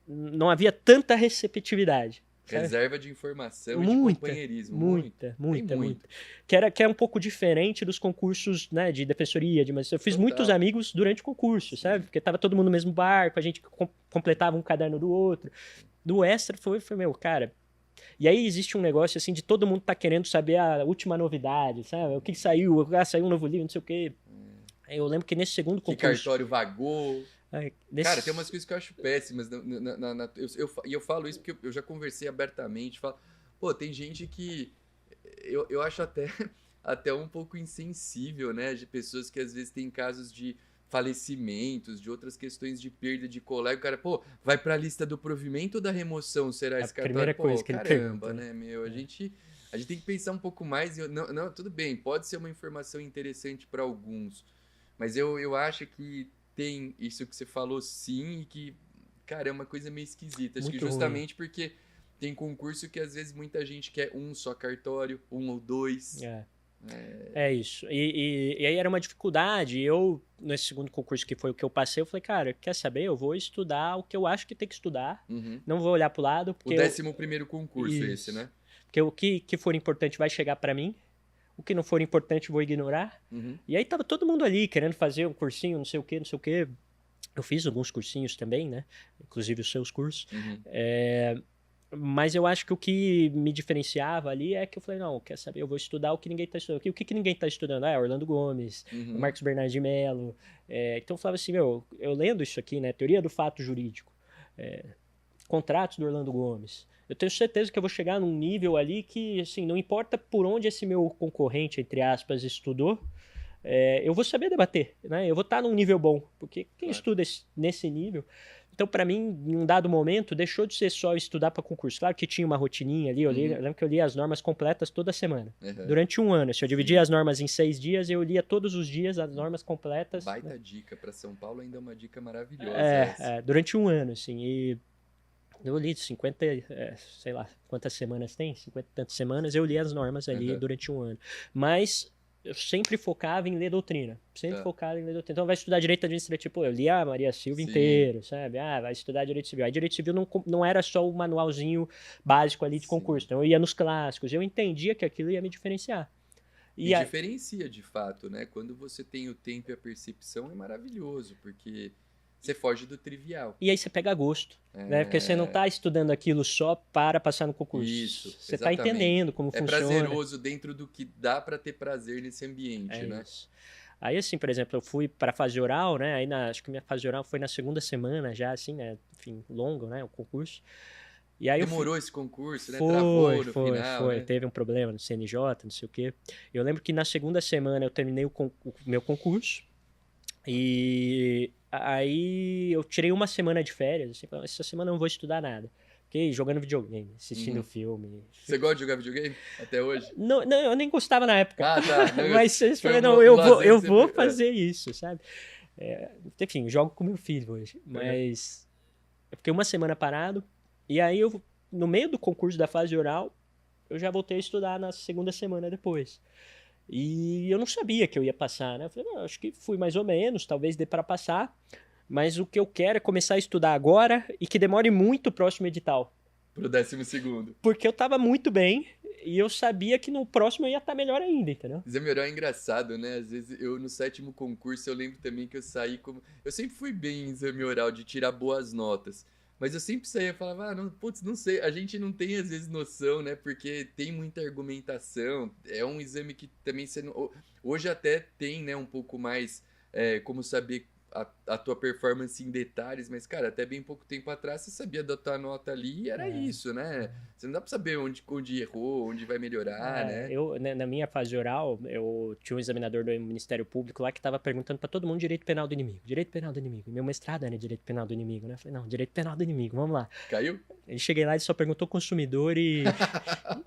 Não havia tanta receptividade. Reserva de informação e de companheirismo. Muita. Que era um pouco diferente dos concursos, né, de defensoria, mas eu fiz muitos amigos durante o concurso, sabe? Porque tava todo mundo no mesmo barco, a gente completava um caderno do outro. Do extra foi meu, cara, E aí existe um negócio assim de todo mundo tá querendo saber a última novidade, sabe? O que saiu, saiu um novo livro, não sei o quê. Eu lembro que nesse segundo Que concurso... cartório vagou. nesse... Cara, tem umas coisas que eu acho péssimas. E eu falo isso porque eu já conversei abertamente. Falo, pô, tem gente que eu acho até um pouco insensível, né? De pessoas que às vezes têm casos de falecimentos, de outras questões de perda de colega. O cara, pô, vai pra lista do provimento ou da remoção? Será esse cartório? primeira Pô, coisa que ele caramba, pergunta, né, meu? A gente tem que pensar um pouco mais. Não, tudo bem, pode ser uma informação interessante para alguns, mas eu acho que tem isso que você falou sim, e que, cara, é uma coisa meio esquisita. Acho que muito ruim. justamente porque tem concurso que às vezes muita gente quer um só cartório, um ou dois. É isso. E aí era uma dificuldade. Eu, nesse segundo concurso que foi o que eu passei, eu falei, cara, quer saber? Eu vou estudar o que eu acho que tem que estudar. Não vou olhar pro lado. Porque O 11º concurso Isso. esse, né? Porque o que for importante vai chegar pra mim. O que não for importante eu vou ignorar. E aí tava todo mundo ali querendo fazer um cursinho, não sei o quê, não sei o quê. Eu fiz alguns cursinhos também, né? Inclusive os seus cursos. Mas eu acho que o que me diferenciava ali é que eu falei, não, quer saber, eu vou estudar o que ninguém tá estudando. O que ninguém tá estudando? Orlando Gomes, Marcos Bernardo de Mello. Então eu falava assim, eu lendo isso aqui, né? Teoria do fato jurídico. Contratos do Orlando Gomes. Eu tenho certeza que eu vou chegar num nível ali que, assim, não importa por onde esse meu concorrente, entre aspas, estudou, eu vou saber debater, né? Eu vou estar num nível bom, porque quem estuda nesse nível... Então, para mim, em um dado momento, deixou de ser só estudar para concurso. Claro que tinha uma rotininha ali, eu lembro que eu lia as normas completas toda semana. Durante um ano. Se eu dividia as normas em 6 dias, eu lia todos os dias as normas completas. Baita dica. Para São Paulo ainda é uma dica maravilhosa. Durante um ano, assim. E eu li 50, sei lá, quantas semanas tem? 50 e tantas semanas, eu li as normas ali durante um ano. Mas... eu sempre focava em ler doutrina. Focava em ler doutrina. Então, vai estudar direito administrativo. Pô, eu li a Maria Silva inteiro, sabe? Vai estudar direito civil. Aí, direito civil não era só o manualzinho básico ali de concurso. Então, eu ia nos clássicos. Eu entendia que aquilo ia me diferenciar. E diferencia, de fato, né? Quando você tem o tempo e a percepção, é maravilhoso, porque... você foge do trivial. E aí você pega gosto, né? Porque você não está estudando aquilo só para passar no concurso. Isso, você está entendendo como funciona. É prazeroso dentro do que dá para ter prazer nesse ambiente, né? Isso. Aí, assim, por exemplo, eu fui para a fase oral, né? Aí, acho que minha fase oral foi na segunda semana já, assim, né? Enfim, longo, né? O concurso. E aí demorou esse concurso, né? Travou no final, né? Teve um problema no CNJ, não sei o quê. Eu lembro que na segunda semana eu terminei o meu concurso. E... aí eu tirei uma semana de férias, assim, essa semana eu não vou estudar nada. Fiquei jogando videogame, assistindo filme. Você gosta de jogar videogame até hoje? Não, eu nem gostava na época. Ah, tá. Mas eu falei, não, eu vou fazer isso, sabe? Enfim, jogo com meu filho hoje. Mas eu fiquei uma semana parado. E aí, no meio do concurso da fase oral, eu já voltei a estudar na segunda semana depois. E eu não sabia que eu ia passar, né? Eu falei, acho que fui mais ou menos, talvez dê para passar, mas o que eu quero é começar a estudar agora e que demore muito o próximo edital. Pro 12º. Porque eu tava muito bem e eu sabia que no próximo eu ia estar melhor ainda, entendeu? Exame oral é engraçado, né? Às vezes eu no 7º concurso eu lembro também que eu saí como... eu sempre fui bem em exame oral de tirar boas notas. Mas eu sempre saía e falava, não sei, a gente não tem às vezes noção, né? Porque tem muita argumentação, é um exame que também você não... hoje até tem, né, um pouco mais como saber a tua performance em detalhes, mas, cara, até bem pouco tempo atrás você sabia da tua nota ali e era isso, né? Você não dá pra saber onde errou, onde vai melhorar, né? Eu, na minha fase oral, eu tinha um examinador do Ministério Público lá que tava perguntando pra todo mundo direito penal do inimigo. Direito penal do inimigo. Meu mestrado era direito penal do inimigo, né? Eu falei, não, direito penal do inimigo, vamos lá. Caiu? Eu cheguei lá e só perguntou consumidor e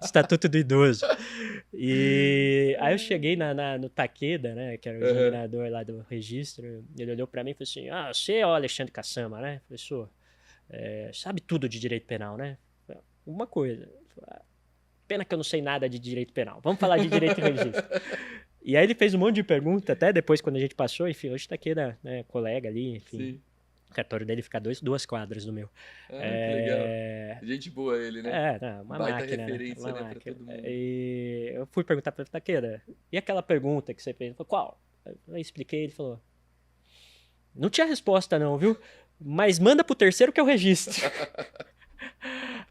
estatuto do idoso. E aí eu cheguei no Takeda, né, que era o examinador lá do registro, ele olhou pra mim e falou assim, você é o Alexandre Cassama, né? Professor, sabe tudo de direito penal, né? Uma coisa. Pena que eu não sei nada de direito penal. Vamos falar de direito e registro. E aí ele fez um monte de pergunta, até depois quando a gente passou, enfim, hoje Takeda, né, colega ali, enfim. Sim. O cartório dele fica 2 quadras do meu. Que legal. Gente boa ele, né? Uma baita máquina. Referência, né, pra todo mundo. E eu fui perguntar pra ele, Takeda, e aquela pergunta que você fez? Ele falou, qual? Eu expliquei, ele falou, não tinha resposta não, viu? Mas manda pro terceiro que é o registro.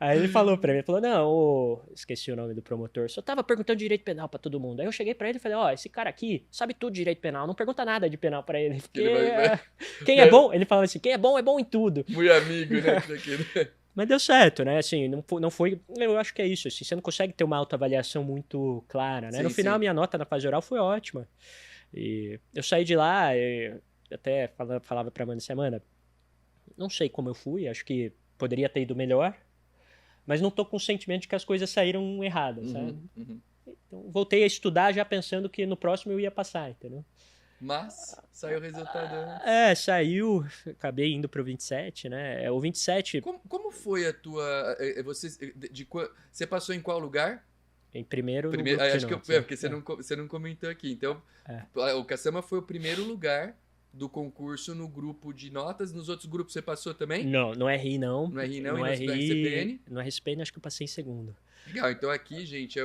Aí ele falou pra mim, ele falou, não, esqueci o nome do promotor, só tava perguntando direito penal pra todo mundo. Aí eu cheguei pra ele e falei, ó, esse cara aqui sabe tudo de direito penal, não pergunta nada de penal pra ele, porque Que ele vai... quem é bom, ele falava assim, quem é bom em tudo. Muito amigo, né? Mas deu certo, né? Assim, não foi. Eu acho que é isso. Assim, você não consegue ter uma autoavaliação muito clara, né? Sim, No final, sim. minha nota na fase oral foi ótima. E eu saí de lá, até falava pra Amanda assim, Amanda, não sei como eu fui, acho que poderia ter ido melhor, mas não tô com o sentimento de que as coisas saíram erradas, sabe? Uhum. Então, voltei a estudar já pensando que no próximo eu ia passar, entendeu? Mas saiu o resultado antes. Saiu, acabei indo pro 27, né? O 27, Como foi a tua... Você passou em qual lugar? em primeiro no Primeiro, grupo de acho que notas. porque você não comentou aqui. Então, É. o Caçamba foi o primeiro lugar do concurso no grupo de notas. Nos outros grupos você passou também? Não, no RI não. No RI não No e no RCPN? No RCPN acho que eu passei em segundo. Legal, então aqui, gente,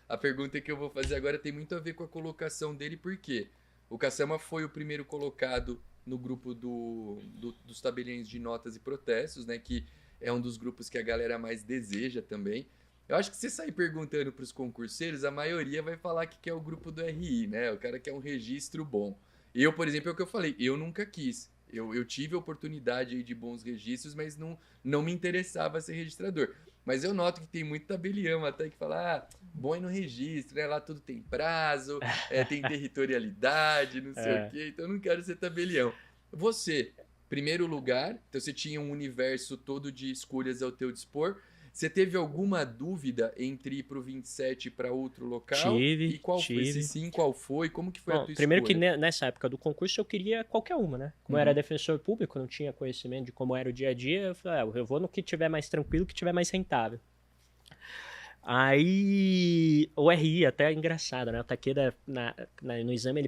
a pergunta que eu vou fazer agora tem muito a ver com a colocação dele, porque o Caçamba foi o primeiro colocado no grupo dos tabeliões de notas e protestos, né? Que é um dos grupos que a galera mais deseja também. Eu acho que se você sair perguntando para os concurseiros, a maioria vai falar que quer o grupo do RI, né? O cara quer um registro bom. Eu, por exemplo, é o que eu falei, eu nunca quis. Eu tive a oportunidade aí de bons registros, mas não me interessava ser registrador. Mas eu noto que tem muito tabelião até que fala, bom é no registro, né? Lá tudo tem prazo, tem territorialidade, não sei o quê, então eu não quero ser tabelião. Você, primeiro lugar, então você tinha um universo todo de escolhas ao teu dispor. Você teve alguma dúvida entre ir para o 27 e para outro local? E qual foi? Se sim, qual foi? Como que foi a Bom, tua primeiro que escolha? nessa época do concurso eu queria qualquer uma, né? Como eu era defensor público, não tinha conhecimento de como era o dia a dia, eu falei, eu vou no que tiver mais tranquilo, que tiver mais rentável. Aí, o RI, até é engraçado, né? O Takeda, no exame,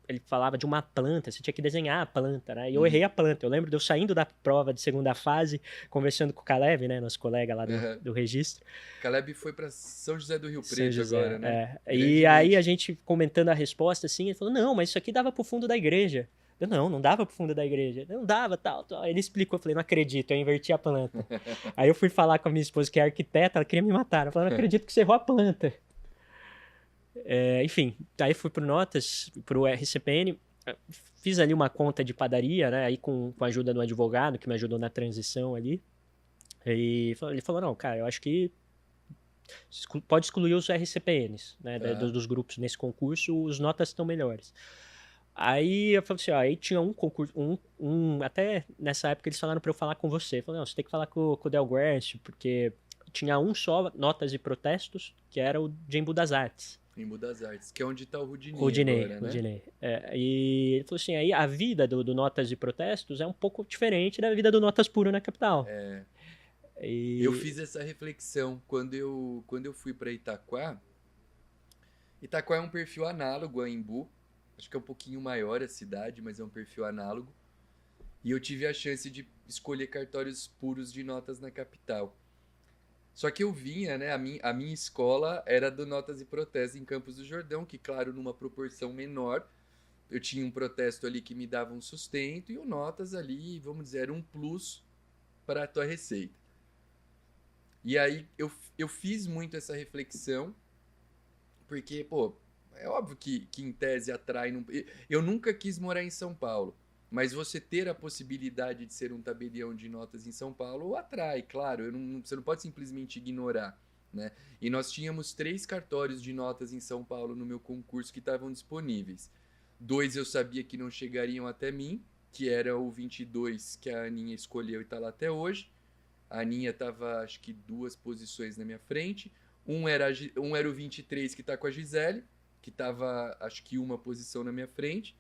ele falava de uma planta, você tinha que desenhar a planta, né? E eu errei a planta. Eu lembro de eu saindo da prova de segunda fase, conversando com o Caleb, né? Nosso colega lá do registro. Caleb foi para São José do Rio São Preto José, agora, né? E aí a gente comentando a resposta, assim, ele falou, não, mas isso aqui dava pro fundo da igreja. Eu, não dava pro fundo da igreja. Não dava, tal. Ele explicou, eu falei, não acredito, eu inverti a planta. Aí eu fui falar com a minha esposa, que é arquiteta, ela queria me matar. Ela falou, não acredito que você errou a planta. Enfim, aí fui pro Notas, pro RCPN, fiz ali uma conta de padaria, né, aí com a ajuda do advogado, que me ajudou na transição ali. E ele falou, não, cara, eu acho que pode excluir os RCPNs, né, dos grupos nesse concurso, os notas estão melhores. Aí eu falei assim, ó, aí tinha um concurso, até nessa época eles falaram pra eu falar com você. Eu falei, não, você tem que falar com o Del Guercio, porque tinha um só, Notas e Protestos, que era o de Embu das Artes. Embu das Artes, que é onde tá o Rudinei agora, né? Rudinei. E ele falou assim, aí a vida do Notas e Protestos é um pouco diferente da vida do Notas Puro na capital. Eu fiz essa reflexão quando eu fui para Itaquá. Itaquá é um perfil análogo a Embu. Acho que é um pouquinho maior a cidade, mas é um perfil análogo. E eu tive a chance de escolher cartórios puros de notas na capital. Só que eu vinha, né? A minha escola era do Notas e Protestos em Campos do Jordão, que, claro, numa proporção menor. Eu tinha um protesto ali que me dava um sustento e o Notas ali, vamos dizer, era um plus para a tua receita. E aí eu fiz muito essa reflexão, porque, pô, é óbvio que em tese atrai. Eu nunca quis morar em São Paulo, mas você ter a possibilidade de ser um tabelião de notas em São Paulo atrai, claro. Você não pode simplesmente ignorar, né? E nós tínhamos 3 cartórios de notas em São Paulo no meu concurso que estavam disponíveis. 2 eu sabia que não chegariam até mim, que era o 22 que a Aninha escolheu e está lá até hoje. A Aninha estava, acho que 2 posições na minha frente. Um era o 23 que está com a Gisele, que estava, acho que 1 posição na minha frente.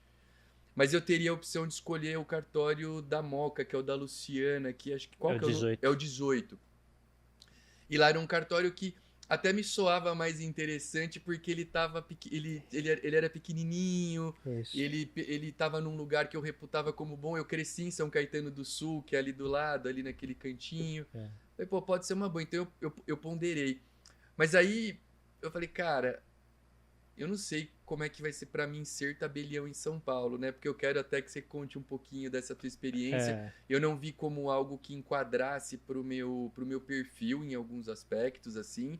Mas eu teria a opção de escolher o cartório da Moca, que é o da Luciana, que acho que qual que é o 18. É o 18. E lá era um cartório que até me soava mais interessante porque ele era pequenininho, ele estava num lugar que eu reputava como bom. Eu cresci em São Caetano do Sul, que é ali do lado, ali naquele cantinho. Falei, pô, pode ser uma boa. Então eu ponderei. Mas aí eu falei, cara, eu não sei como é que vai ser pra mim ser tabelião em São Paulo, né? Porque eu quero até que você conte um pouquinho dessa tua experiência. É, Eu não vi como algo que enquadrasse pro meu perfil em alguns aspectos, assim.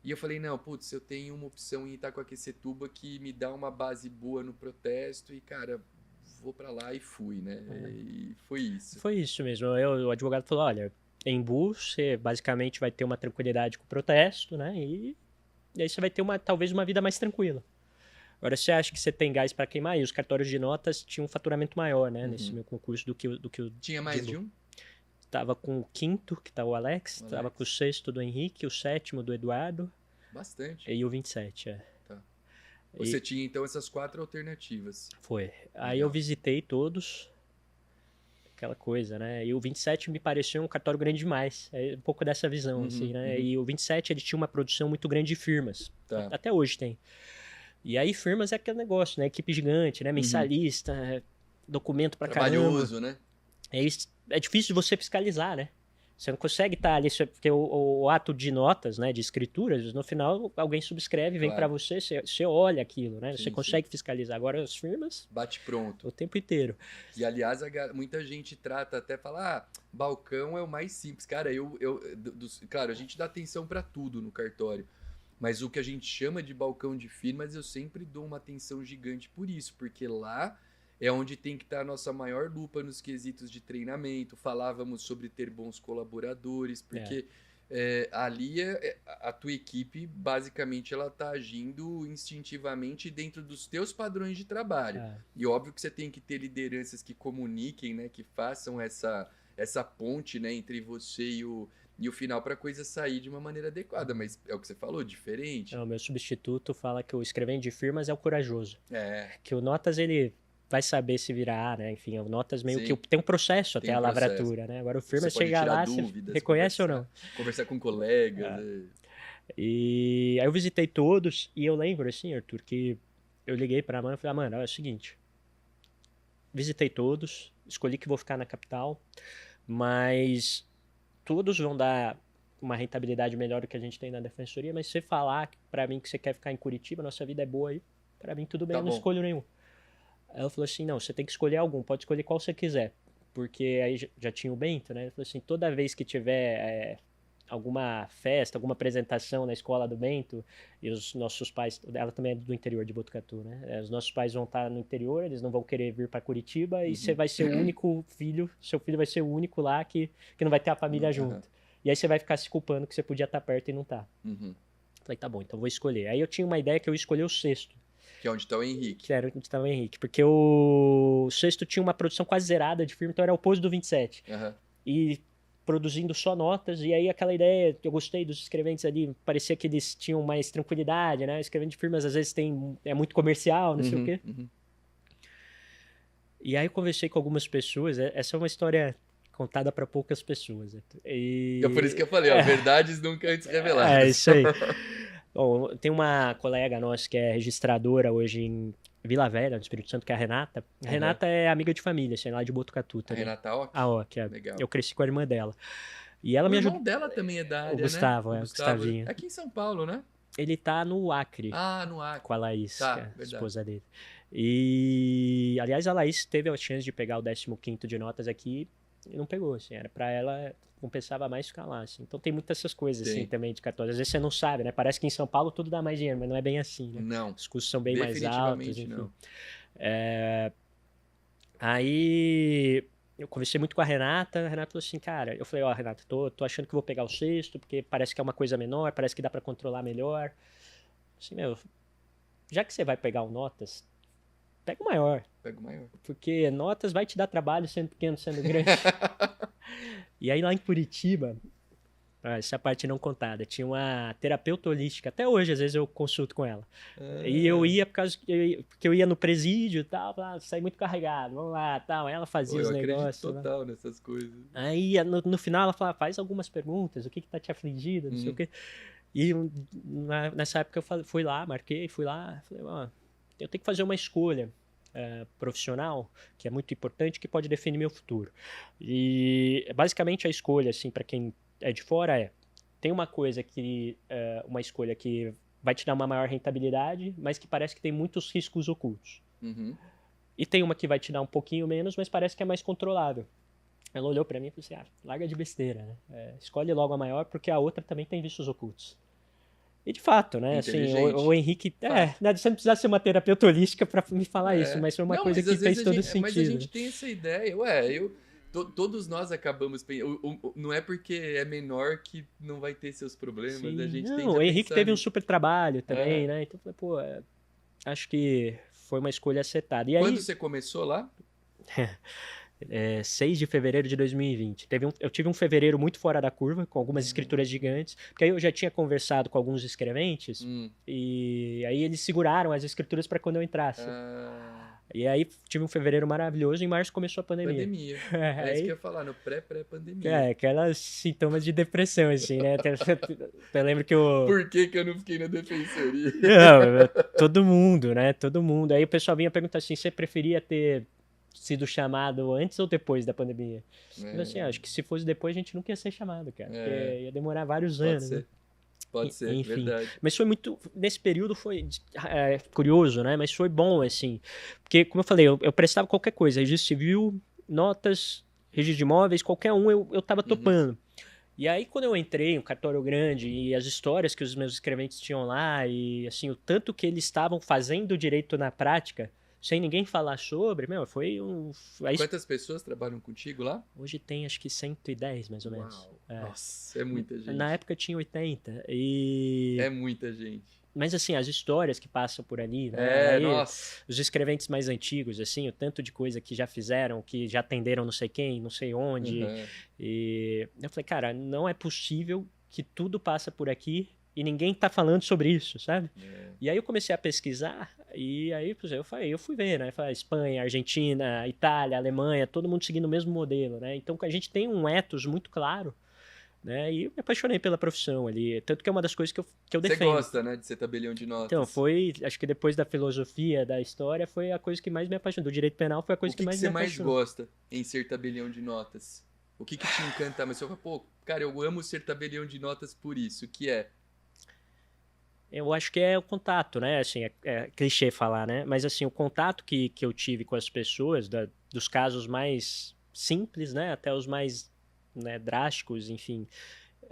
E eu falei, não, putz, eu tenho uma opção em Itacoaquecetuba que me dá uma base boa no protesto e, cara, vou pra lá e fui, né? E foi isso. foi isso mesmo. O advogado falou, olha, em Embu você basicamente vai ter uma tranquilidade com o protesto, né? E aí você vai ter talvez uma vida mais tranquila. Agora, você acha que você tem gás para queimar? E os cartórios de notas tinham um faturamento maior, né, nesse Uhum. meu concurso do que o Tinha de mais de Embu. um? Tava com o quinto, que tá o Alex, O tava com o Alex? sexto do Henrique, o sétimo do Eduardo Bastante. e o 27, é. Tá. Você E tinha então essas 4 alternativas. foi. Aí eu Legal. visitei todos, aquela coisa, né? E o 27 me pareceu um cartório grande demais. É um pouco dessa visão, assim, Uhum, né? uhum. E o 27 ele tinha uma produção muito grande de firmas. Tá. Até hoje tem. E aí firmas é aquele negócio, né? Equipe gigante, né? Uhum. Mensalista, documento pra caramba. Trabalhoso, né? É difícil de você fiscalizar, né? Você não consegue estar ali, porque o ato de notas, né, de escrituras, no final alguém subscreve, vem para Claro. você olha aquilo, né? Você Sim, sim. consegue fiscalizar. Agora as firmas, Bate pronto. o tempo inteiro. E aliás, muita gente trata até fala, balcão é o mais simples. Cara, claro, a gente dá atenção pra tudo no cartório. Mas o que a gente chama de balcão de firmas, eu sempre dou uma atenção gigante por isso, porque lá é onde tem que estar a nossa maior lupa nos quesitos de treinamento. Falávamos sobre ter bons colaboradores, porque ali a tua equipe, basicamente, ela tá agindo instintivamente dentro dos teus padrões de trabalho. É. E óbvio que você tem que ter lideranças que comuniquem, né, que façam essa ponte, né, entre você e o final para a coisa sair de uma maneira adequada. Mas é o que você falou, diferente. O meu substituto fala que o escrevente de firmas é o corajoso. É, Que o Notas, ele vai saber se virar, né? Enfim, o Notas meio sim. que tem um processo Tem até um a processo. lavratura, né? Agora o Você firma pode chega tirar lá, você dúvidas, reconhece ou não? conversar com colegas. né? E aí eu visitei todos e eu lembro, assim, Arthur, que eu liguei pra Amanda e falei, Amanda, é o seguinte, visitei todos, escolhi que vou ficar na capital, mas todos vão dar uma rentabilidade melhor do que a gente tem na defensoria, mas se você falar pra mim que você quer ficar em Curitiba, nossa vida é boa aí, pra mim tudo bem, Tá eu não bom. escolho nenhum. Aí ela falou assim, não, você tem que escolher algum, pode escolher qual você quiser, porque aí já tinha o Bento, né? Ele falou assim, toda vez que tiver alguma festa, alguma apresentação na escola do Bento, e os nossos pais, ela também é do interior de Botucatu, né? Os nossos pais vão estar no interior, eles não vão querer vir para Curitiba, e você vai ser o único filho, seu filho vai ser o único lá que não vai ter a família junto. E aí você vai ficar se culpando que você podia estar perto e não tá. Falei, tá bom, então vou escolher. Aí eu tinha uma ideia que eu ia escolher o sexto. Que é onde tá o Henrique. Que era onde estava o Henrique. Porque o sexto tinha uma produção quase zerada de filme, então era o oposto do 27. E produzindo só notas, e aí aquela ideia, eu gostei dos escreventes ali, parecia que eles tinham mais tranquilidade, né? Escrevendo de firmas às vezes é muito comercial, não sei o quê. E aí eu conversei com algumas pessoas, essa é uma história contada para poucas pessoas. É por isso que eu falei, verdades nunca antes reveladas. É, isso aí. Bom, tem uma colega nossa que é registradora hoje em Vila Velha, no Espírito Santo, que é a Renata. A Renata é amiga de família, assim, lá de Botucatu também. A Renata Ock? A Ock, Legal. Eu cresci com a irmã dela. E ela o me irmão ajudou. dela também é da área, O Gustavo, né? o Gustavinho. Aqui em São Paulo, né? Ele tá no Acre. No Acre. Com a Laís, tá, que é a verdade. esposa dele. E, aliás, a Laís teve a chance de pegar o 15º de notas aqui e não pegou, assim. Era pra ela, compensava mais ficar lá, assim. Então tem muitas essas coisas, assim, também de cartório. Às vezes você não sabe, né? Parece que em São Paulo tudo dá mais dinheiro, mas não é bem assim, né? Não. Os custos são bem mais altos, enfim. Não. Aí eu conversei muito com a Renata falou assim, cara, eu falei, Renata, tô achando que vou pegar o sexto, porque parece que é uma coisa menor, parece que dá pra controlar melhor. Assim, já que você vai pegar o notas, pega o maior. Pega o maior. Porque notas vai te dar trabalho sendo pequeno, sendo grande. E aí lá em Curitiba, essa parte não contada, tinha uma terapeuta holística, até hoje às vezes eu consulto com ela. E eu ia porque eu ia no presídio e tal, saí muito carregado, vamos lá, tal. Aí ela fazia os negócios. Eu acredito total nessas coisas. Aí no final ela falava, faz algumas perguntas, o que tá te afligindo, não sei o quê. E nessa época eu fui lá, marquei, falei, eu tenho que fazer uma escolha profissional, que é muito importante, que pode definir meu futuro. E basicamente a escolha, assim, para quem é de fora tem uma coisa que, uma escolha que vai te dar uma maior rentabilidade, mas que parece que tem muitos riscos ocultos. Uhum. E tem uma que vai te dar um pouquinho menos, mas parece que é mais controlável. Ela olhou pra mim e falou assim, larga de besteira, né? Escolhe logo a maior, porque a outra também tem vícios ocultos. E de fato, né? Assim, o Henrique... né, você não precisa ser uma terapeuta holística pra me falar isso, mas foi uma coisa que fez todo sentido. Mas a gente tem essa ideia. Todos nós acabamos pensando. Não é porque é menor que não vai ter seus problemas. Sim. A gente o Henrique teve um super trabalho também, né? Então, acho que foi uma escolha acertada. E Quando aí, você começou lá? 6 de fevereiro de 2020. Eu tive um fevereiro muito fora da curva, com algumas escrituras gigantes, porque aí eu já tinha conversado com alguns escreventes, e aí eles seguraram as escrituras para quando eu entrasse. E aí tive um fevereiro maravilhoso, e em março começou a pandemia. É isso que eu ia falar, no pré-pandemia. Aquelas sintomas de depressão, assim, né? Eu lembro que eu... Por que eu não fiquei na defensoria? Não, todo mundo, né? Todo mundo. Aí o pessoal vinha perguntar assim, você preferia ter sido chamado antes ou depois da pandemia? Eu assim, acho que se fosse depois a gente nunca ia ser chamado, cara. Porque ia demorar vários anos. Né? Pode ser, enfim. verdade. Mas foi muito... Nesse período foi curioso, né? Mas foi bom, assim. Porque, como eu falei, eu prestava qualquer coisa. Registro civil, notas, registro de imóveis, qualquer um eu tava topando. E aí, quando eu entrei, um cartório grande, e as histórias que os meus escreventes tinham lá, e assim, o tanto que eles estavam fazendo direito na prática, sem ninguém falar sobre, foi um... Quantas pessoas trabalham contigo lá? Hoje tem, acho que 110, mais ou menos. Nossa, é muita gente. Na época tinha 80. E... É muita gente. Mas, assim, as histórias que passam por ali, né? Aí, nossa. Os escreventes mais antigos, assim, o tanto de coisa que já fizeram, que já atenderam não sei quem, não sei onde. E eu falei, cara, não é possível que tudo passa por aqui e ninguém tá falando sobre isso, sabe? E aí eu comecei a pesquisar e aí eu fui ver, né? Espanha, Argentina, Itália, Alemanha, todo mundo seguindo o mesmo modelo, né? Então a gente tem um ethos muito claro, né? E eu me apaixonei pela profissão ali, tanto que é uma das coisas que eu defendo. Você gosta, né, de ser tabelião de notas? Então, acho que depois da filosofia, da história, foi a coisa que mais me apaixonou. Do direito penal foi a coisa que mais me apaixonou. O que você mais gosta em ser tabelião de notas? O que te encanta? Mas você fala, pô, cara, eu amo ser tabelião de notas por isso. O que é? Eu acho que é o contato, né? Assim, é clichê falar, né? Mas, assim, o contato que eu tive com as pessoas, dos casos mais simples, né? Até os mais, né, drásticos, enfim.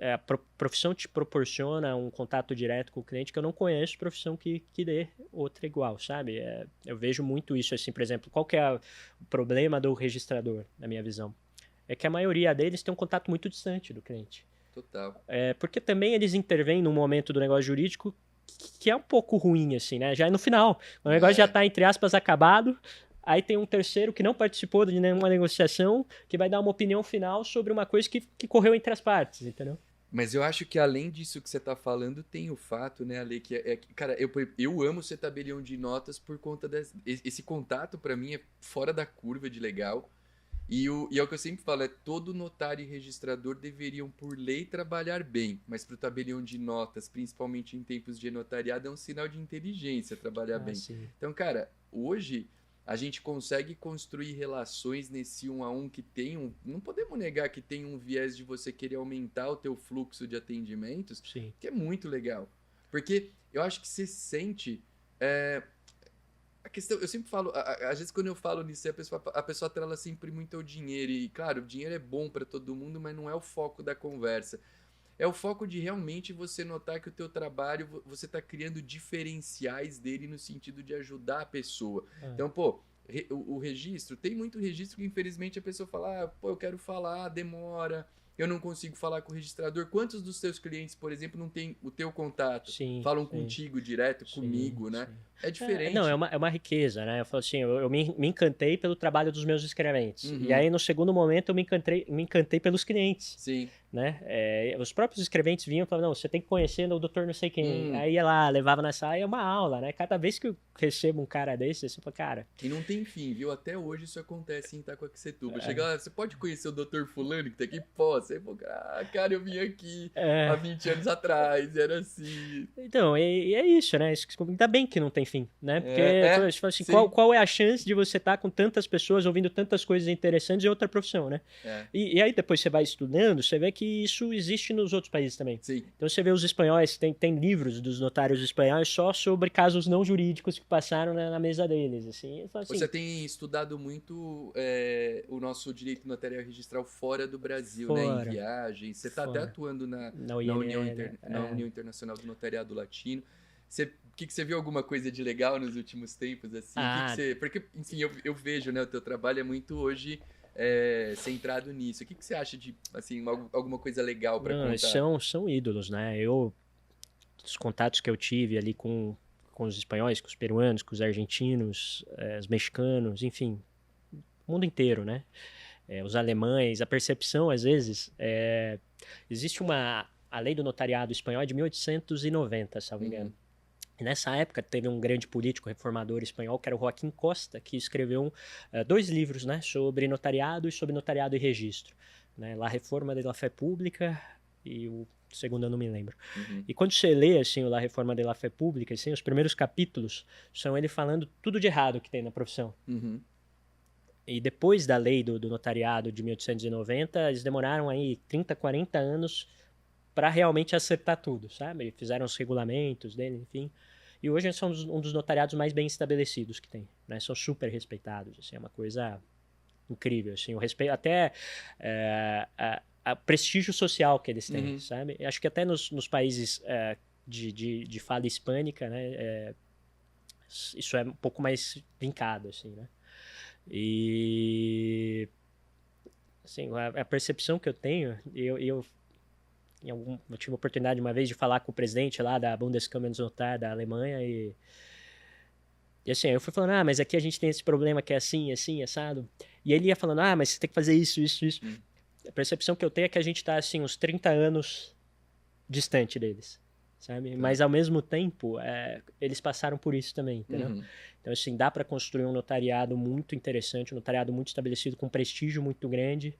A profissão te proporciona um contato direto com o cliente que eu não conheço profissão que dê outra igual, sabe? Eu vejo muito isso, assim, por exemplo, qual que é o problema do registrador, na minha visão? É que a maioria deles tem um contato muito distante do cliente. Total. Porque também eles intervêm num momento do negócio jurídico que é um pouco ruim, assim, né? Já é no final. O negócio já está, entre aspas, acabado. Aí tem um terceiro que não participou de nenhuma negociação, que vai dar uma opinião final sobre uma coisa que correu entre as partes, entendeu? Mas eu acho que além disso que você tá falando, tem o fato, né, Ale, que cara, eu amo ser tabelião de notas por conta esse contato para mim é fora da curva de legal. E é o que eu sempre falo, todo notário e registrador deveriam, por lei, trabalhar bem, mas para o tabelião de notas, principalmente em tempos de notariado, é um sinal de inteligência trabalhar bem. Sim. Então, cara, hoje a gente consegue construir relações nesse 1 a 1 que tem não podemos negar que tem um viés de você querer aumentar o teu fluxo de atendimentos, Sim. que é muito legal. Porque eu acho que você sente... A questão, eu sempre falo, às vezes quando eu falo nisso, a pessoa atrela sempre muito ao dinheiro. E, claro, o dinheiro é bom para todo mundo, mas não é o foco da conversa. É o foco de realmente você notar que o teu trabalho, você está criando diferenciais dele no sentido de ajudar a pessoa. Então, pô, o registro, tem muito registro que infelizmente a pessoa fala, pô, eu quero falar, demora... Eu não consigo falar com o registrador. Quantos dos teus clientes, por exemplo, não tem o teu contato? Sim, falam contigo direto, comigo, né? Sim. É diferente. Não, é uma riqueza, né? Eu falo assim, eu me encantei pelo trabalho dos meus escreventes. E aí, no segundo momento, eu me encantei pelos clientes. Sim. Né? Os próprios escreventes vinham e falavam, não, você tem que conhecer o doutor não sei quem. Aí ia lá, levava nessa área, é uma aula, né? Cada vez que eu recebo um cara desse, você fala, cara... E não tem fim, viu? Até hoje isso acontece em Itacoaquecetuba. Chega lá, você pode conhecer o doutor fulano que tá aqui? Posso. Aí eu falo, cara, eu vim aqui É. há 20 anos atrás, era assim. Então, e é isso, né? Ainda bem que não tem fim, né? Porque você fala assim, sim. qual é a chance de você estar com tantas pessoas ouvindo tantas coisas interessantes em outra profissão, né? E aí depois você vai estudando, você vê que isso existe nos outros países também. Sim. Então você vê os espanhóis, tem livros dos notários espanhóis só sobre casos não jurídicos que passaram na mesa deles, assim. Você tem estudado muito o nosso direito notarial registral fora do Brasil, né? Em viagens. Você está até atuando na União Internacional do Notariado Latino. O que você viu alguma coisa de legal nos últimos tempos? Assim? Porque, enfim, eu vejo, né? O teu trabalho é muito hoje centrado nisso. O que você acha de assim, alguma coisa legal para contar? São ídolos, né? Os contatos que eu tive ali com os espanhóis, com os peruanos, com os argentinos, os mexicanos, enfim, o mundo inteiro, né? Os alemães, a percepção, às vezes, existe a lei do notariado espanhol de 1890, salvo engano. E nessa época teve um grande político reformador espanhol, que era o Joaquim Costa, que escreveu 2 livros, né, sobre notariado e sobre notariado e registro. Né? La Reforma de la Fé Pública e o segundo eu não me lembro. E quando você lê assim, o La Reforma de la Fé Pública, assim, os primeiros capítulos são ele falando tudo de errado que tem na profissão. E depois da lei do notariado de 1890, eles demoraram aí 30, 40 anos para realmente acertar tudo, sabe? Fizeram os regulamentos dele, enfim. E hoje eles são um dos notariados mais bem estabelecidos que tem, né? São super respeitados, assim, é uma coisa incrível, assim, o respeito, até a prestígio social que eles têm, sabe? Eu acho que até nos países de fala hispânica, né, isso é um pouco mais vincado, assim, né? E assim, a percepção que eu tenho, eu tive a oportunidade uma vez de falar com o presidente lá da Bundeskammer des Notar da Alemanha e assim, eu fui falando, mas aqui a gente tem esse problema que é assim, assim, assado. E ele ia falando, mas você tem que fazer isso, isso, isso. A percepção que eu tenho é que a gente tá, assim, uns 30 anos distante deles, sabe? Mas, ao mesmo tempo, eles passaram por isso também, entendeu? Então, assim, dá para construir um notariado muito interessante, um notariado muito estabelecido, com prestígio muito grande.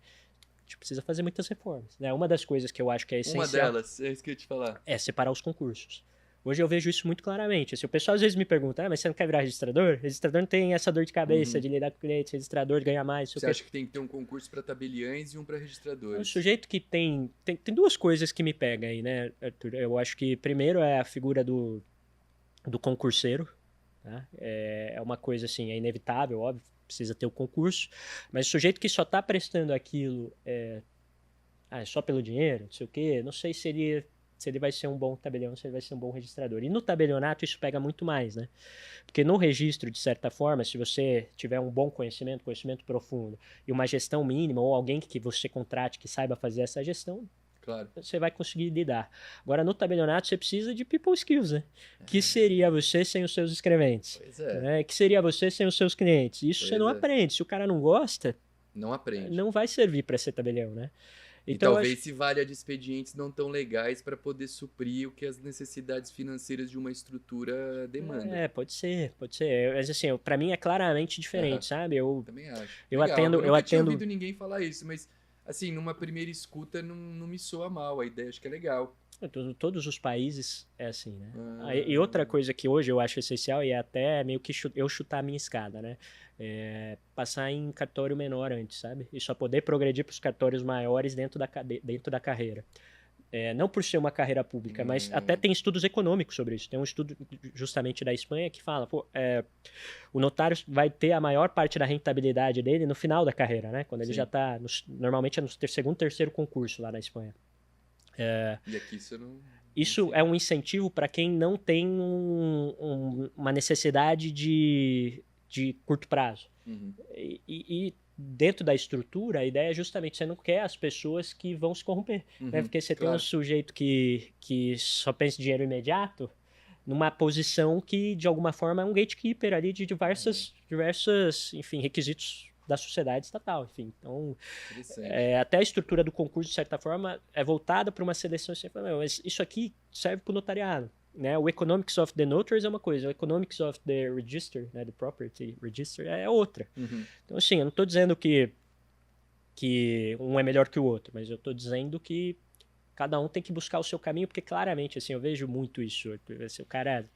A gente precisa fazer muitas reformas, né? Uma das coisas que eu acho que é essencial... Uma delas, é isso que eu ia te falar. É separar os concursos. Hoje eu vejo isso muito claramente. Assim, o pessoal às vezes me pergunta, mas você não quer virar registrador? Registrador não tem essa dor de cabeça de lidar com clientes, registrador ganha mais. Você acha que tem que ter um concurso para tabeliães e um para registradores? O sujeito que tem 2 coisas que me pegam aí, né, Arthur? Eu acho que primeiro é a figura do concurseiro. Tá? É uma coisa assim, é inevitável, óbvio, precisa ter o concurso. Mas o sujeito que só está prestando aquilo só pelo dinheiro, não sei o quê, não sei se ele vai ser um bom tabelião, se ele vai ser um bom registrador. E no tabelionato isso pega muito mais, né? Porque no registro, de certa forma, se você tiver um bom conhecimento profundo, e uma gestão mínima, ou alguém que você contrate que saiba fazer essa gestão, você vai conseguir lidar. Agora, no tabelionato, você precisa de people skills, né? Que seria você sem os seus escreventes? Pois é. Né? Que seria você sem os seus clientes? Isso você não aprende. Se o cara não gosta, não aprende. Não vai servir para ser tabelião, né? Então, talvez se valha de expedientes não tão legais para poder suprir o que as necessidades financeiras de uma estrutura demandam. Pode ser. Mas assim, para mim é claramente diferente, sabe? Eu também acho. Eu atendo. Eu nunca tinha ouvido ninguém falar isso, mas assim, numa primeira escuta não me soa mal. A ideia acho que é legal. Todos os países é assim, né? E outra coisa que hoje eu acho essencial, e é até meio que eu chutar a minha escada, né? Passar em cartório menor antes, sabe? E só poder progredir para os cartórios maiores dentro da carreira. Não por ser uma carreira pública, mas até tem estudos econômicos sobre isso. Tem um estudo justamente da Espanha que fala, o notário vai ter a maior parte da rentabilidade dele no final da carreira, né? Quando ele já está, normalmente é no segundo, terceiro concurso lá na Espanha. E aqui isso não... Isso é um incentivo para quem não tem uma necessidade de curto prazo. E dentro da estrutura, a ideia é justamente você não quer as pessoas que vão se corromper. Né? Porque você tem um sujeito que só pensa em dinheiro imediato numa posição que, de alguma forma, é um gatekeeper ali de diversos enfim, requisitos da sociedade estatal, enfim. Então, até a estrutura do concurso, de certa forma, é voltada para uma seleção. Mas isso aqui serve para o notariado. Né? O Economics of the Notaries é uma coisa, o Economics of the Register, né, the Property Register, é outra. Então, assim, eu não estou dizendo que que um é melhor que o outro, mas eu tô dizendo que cada um tem que buscar o seu caminho, porque claramente, assim, eu vejo muito isso. Assim, o cara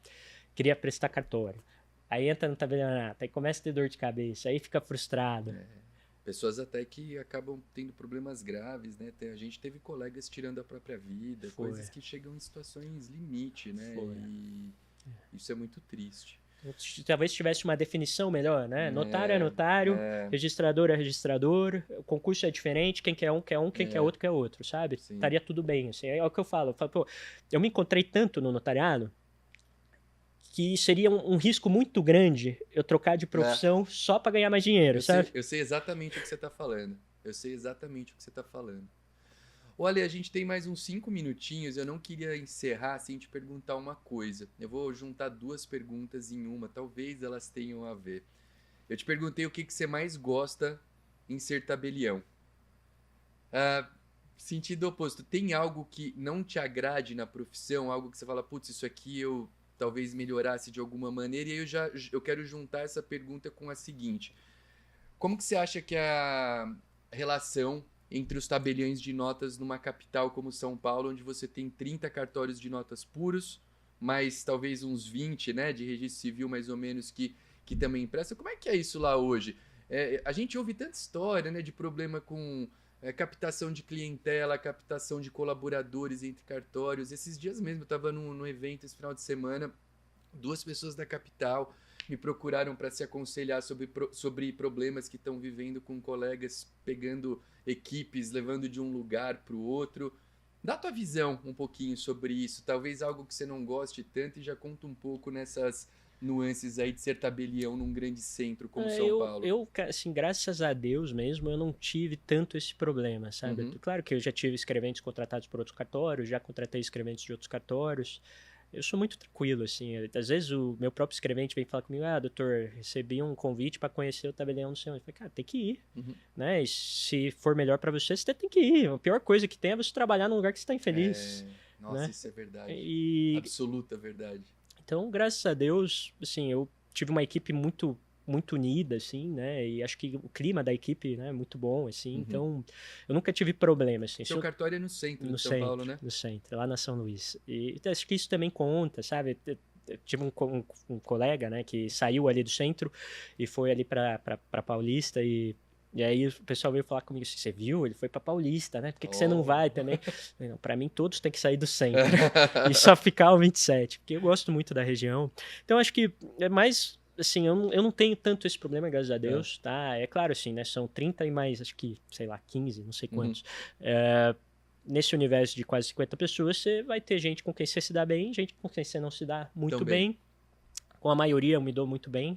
queria prestar cartório, aí entra no tabelionato, aí começa a ter dor de cabeça, aí fica frustrado. Pessoas até que acabam tendo problemas graves, né? A gente teve colegas tirando a própria vida, Foi. coisas que chegam em situações limite, né? Foi. E isso é muito triste. Talvez tivesse uma definição melhor, né? Notário é notário, registrador é registrador, o concurso é diferente, quem quer um quer um, quem quer outro quer outro, sabe? Sim. Estaria tudo bem, assim, é o que eu falo, pô, eu me encontrei tanto no notariado que seria um risco muito grande eu trocar de profissão só para ganhar mais dinheiro, sabe? Eu sei exatamente o que você tá falando. Olha, a gente tem mais uns 5 minutinhos. Eu não queria encerrar sem te perguntar uma coisa. Eu vou juntar 2 perguntas em uma. Talvez elas tenham a ver. Eu te perguntei o que você mais gosta em ser tabelião. Sentido oposto. Tem algo que não te agrade na profissão? Algo que você fala, putz, isso aqui eu talvez melhorasse de alguma maneira? E aí eu quero juntar essa pergunta com a seguinte. Como que você acha que a relação entre os tabeliões de notas numa capital como São Paulo, onde você tem 30 cartórios de notas puros, mais talvez uns 20, né, de registro civil mais ou menos que também empresta. Como é que é isso lá hoje? A gente ouve tanta história, né, de problema com captação de clientela, captação de colaboradores entre cartórios. Esses dias mesmo eu estava num evento esse final de semana, 2 pessoas da capital me procuraram para se aconselhar sobre problemas que estão vivendo com colegas, pegando equipes, levando de um lugar para o outro. Dá tua visão um pouquinho sobre isso, talvez algo que você não goste tanto, e já conta um pouco nessas nuances aí de ser tabelião num grande centro como São Paulo. Eu, assim, graças a Deus mesmo, eu não tive tanto esse problema, sabe? Claro que eu já tive escreventes contratados por outros cartórios, já contratei escreventes de outros cartórios. Eu sou muito tranquilo, assim. Às vezes o meu próprio escrevente vem falar comigo, doutor, recebi um convite para conhecer o tabelião no seu. Eu falei, cara, tem que ir, né? E se for melhor para você, você tem que ir. A pior coisa que tem é você trabalhar num lugar que você está infeliz. Nossa, né? Isso é verdade. Absoluta verdade. Então, graças a Deus, assim, eu tive uma equipe muito unida, assim, né? E acho que o clima da equipe, né, é muito bom, assim. Então, eu nunca tive problema, assim. Seu cartório é no centro de São Paulo, né? No centro, lá na São Luís. E acho que isso também conta, sabe? Eu tive um colega, né, que saiu ali do centro e foi ali para Paulista e aí o pessoal veio falar comigo assim, você viu? Ele foi para Paulista, né? Por que você não vai também? Não, para mim todos têm que sair do centro e só ficar o 27, porque eu gosto muito da região. Então acho que é mais assim, eu não tenho tanto esse problema, graças a Deus, tá? É claro, assim, né? São 30 e mais, acho que, sei lá, 15, não sei quantos. Nesse universo de quase 50 pessoas, você vai ter gente com quem você se dá bem, gente com quem você não se dá muito bem. Com a maioria eu me dou muito bem.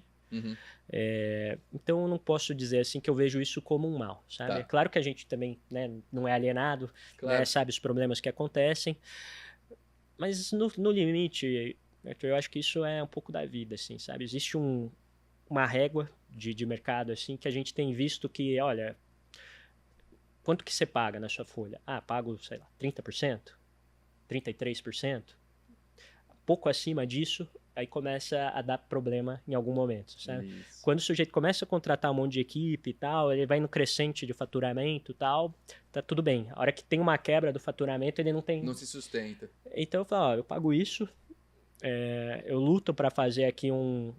Então eu não posso dizer assim que eu vejo isso como um mal, sabe? É claro que a gente também, né, não é alienado, né, sabe os problemas que acontecem, mas no limite, eu acho que isso é um pouco da vida, assim, sabe? Existe uma régua de mercado, assim, que a gente tem visto que, olha, quanto que você paga na sua folha? Pago, sei lá, 30%, 33%. Pouco acima disso, aí começa a dar problema em algum momento, sabe? Isso. Quando o sujeito começa a contratar um monte de equipe e tal, ele vai no crescente de faturamento e tal, tá tudo bem. A hora que tem uma quebra do faturamento, ele não se sustenta. Então eu falo, eu pago isso, eu luto para fazer aqui um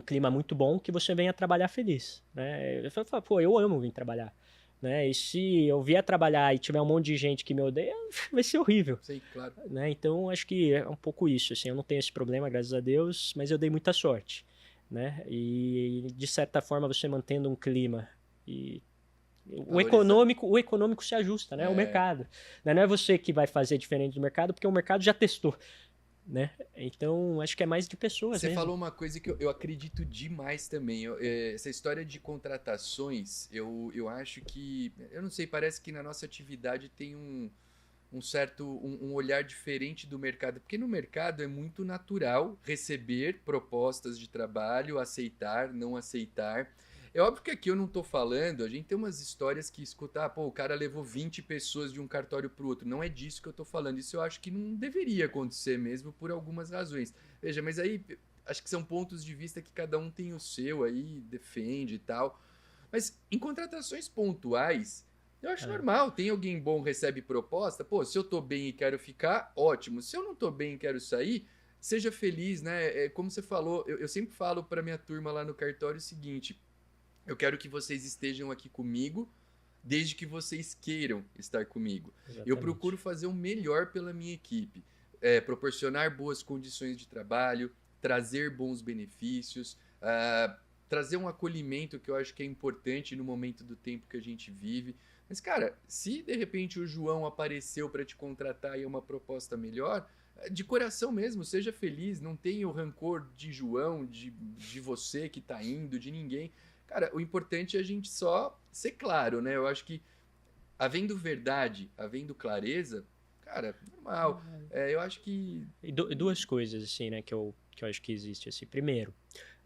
clima muito bom que você venha trabalhar feliz, né? Eu falo, pô, eu amo vir trabalhar. Né? E se eu vier trabalhar e tiver um monte de gente que me odeia, vai ser horrível. Sim, claro. Né? Então, acho que é um pouco isso. Assim, eu não tenho esse problema, graças a Deus, mas eu dei muita sorte. Né? E, de certa forma, você mantendo um clima e o econômico se ajusta, né? O mercado. Não é você que vai fazer diferente do mercado, porque o mercado já testou. Né? Então, acho que é mais de pessoas Você mesmo. falou uma coisa que eu acredito demais também. Essa história de contratações, eu acho que... Eu não sei, parece que na nossa atividade tem um certo olhar diferente do mercado. Porque no mercado é muito natural receber propostas de trabalho, aceitar, não aceitar. É óbvio que aqui eu não tô falando, a gente tem umas histórias que escuta, o cara levou 20 pessoas de um cartório pro outro. Não é disso que eu tô falando. Isso eu acho que não deveria acontecer mesmo por algumas razões. Veja, mas aí acho que são pontos de vista que cada um tem o seu aí, defende e tal. Mas em contratações pontuais, eu acho É. normal. Tem alguém bom, recebe proposta. Pô, se eu tô bem e quero ficar, ótimo. Se eu não tô bem e quero sair, seja feliz, né? É, como você falou, eu sempre falo pra minha turma lá no cartório o seguinte: eu quero que vocês estejam aqui comigo, desde que vocês queiram estar comigo. Eu Exatamente. procuro fazer o melhor pela minha equipe, proporcionar boas condições de trabalho, trazer bons benefícios, trazer um acolhimento que eu acho que é importante no momento do tempo que a gente vive. Mas, cara, se de repente o João apareceu para te contratar e é uma proposta melhor, de coração mesmo, seja feliz, não tenha o rancor de João, de você que tá indo, de ninguém. Cara, o importante é a gente só ser claro, né? Eu acho que havendo verdade, havendo clareza, cara, normal. Eu acho que. E duas coisas, assim, né, que eu acho que existe, assim. Primeiro,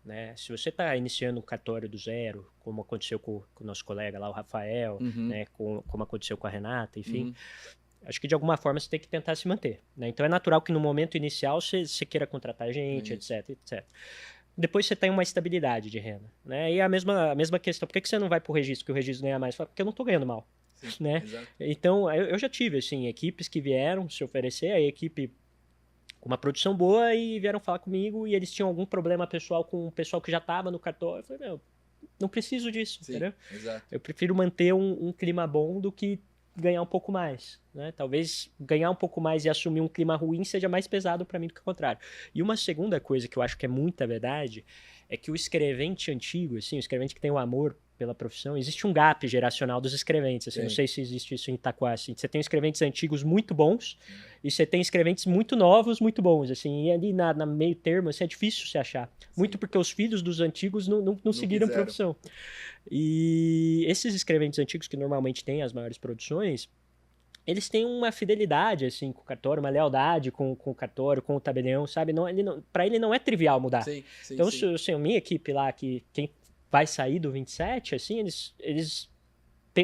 né, se você está iniciando um cartório do zero, como aconteceu com o nosso colega lá, o Rafael, Uhum, né, como aconteceu com a Renata, enfim, uhum, acho que de alguma forma você tem que tentar se manter, né? Então é natural que no momento inicial você queira contratar é gente, isso. etc, etc. Depois você tem uma estabilidade de renda, né? E a mesma questão, por que você não vai para o registro, que o registro ganha mais? Fala, porque eu não estou ganhando mal, Sim, né? exato. Então, eu já tive, assim, equipes que vieram se oferecer, a equipe com uma produção boa e vieram falar comigo e eles tinham algum problema pessoal com o pessoal que já estava no cartório. Eu falei, meu, não preciso disso, Sim, entendeu? exato. Eu prefiro manter um clima bom do que ganhar um pouco mais, né? Talvez ganhar um pouco mais e assumir um clima ruim seja mais pesado para mim do que o contrário. E uma segunda coisa que eu acho que é muita verdade é que o escrevente antigo, assim, o escrevente que tem o amor pela profissão, existe um gap geracional dos escreventes, assim, não Tem. sei se existe isso em Itaquá, assim, você tem escreventes antigos muito bons Sim, e você tem escreventes muito novos, muito bons, assim, e ali na meio termo, assim, é difícil se achar, muito sim. porque os filhos dos antigos não Não seguiram quiseram. profissão. E esses escreventes antigos que normalmente têm as maiores produções, eles têm uma fidelidade assim com o cartório, uma lealdade com o cartório, com o tabelião, sabe? Não, para ele não é trivial mudar. Sim, sim, Então, sim. se a minha equipe lá, que quem vai sair do 27, assim, eles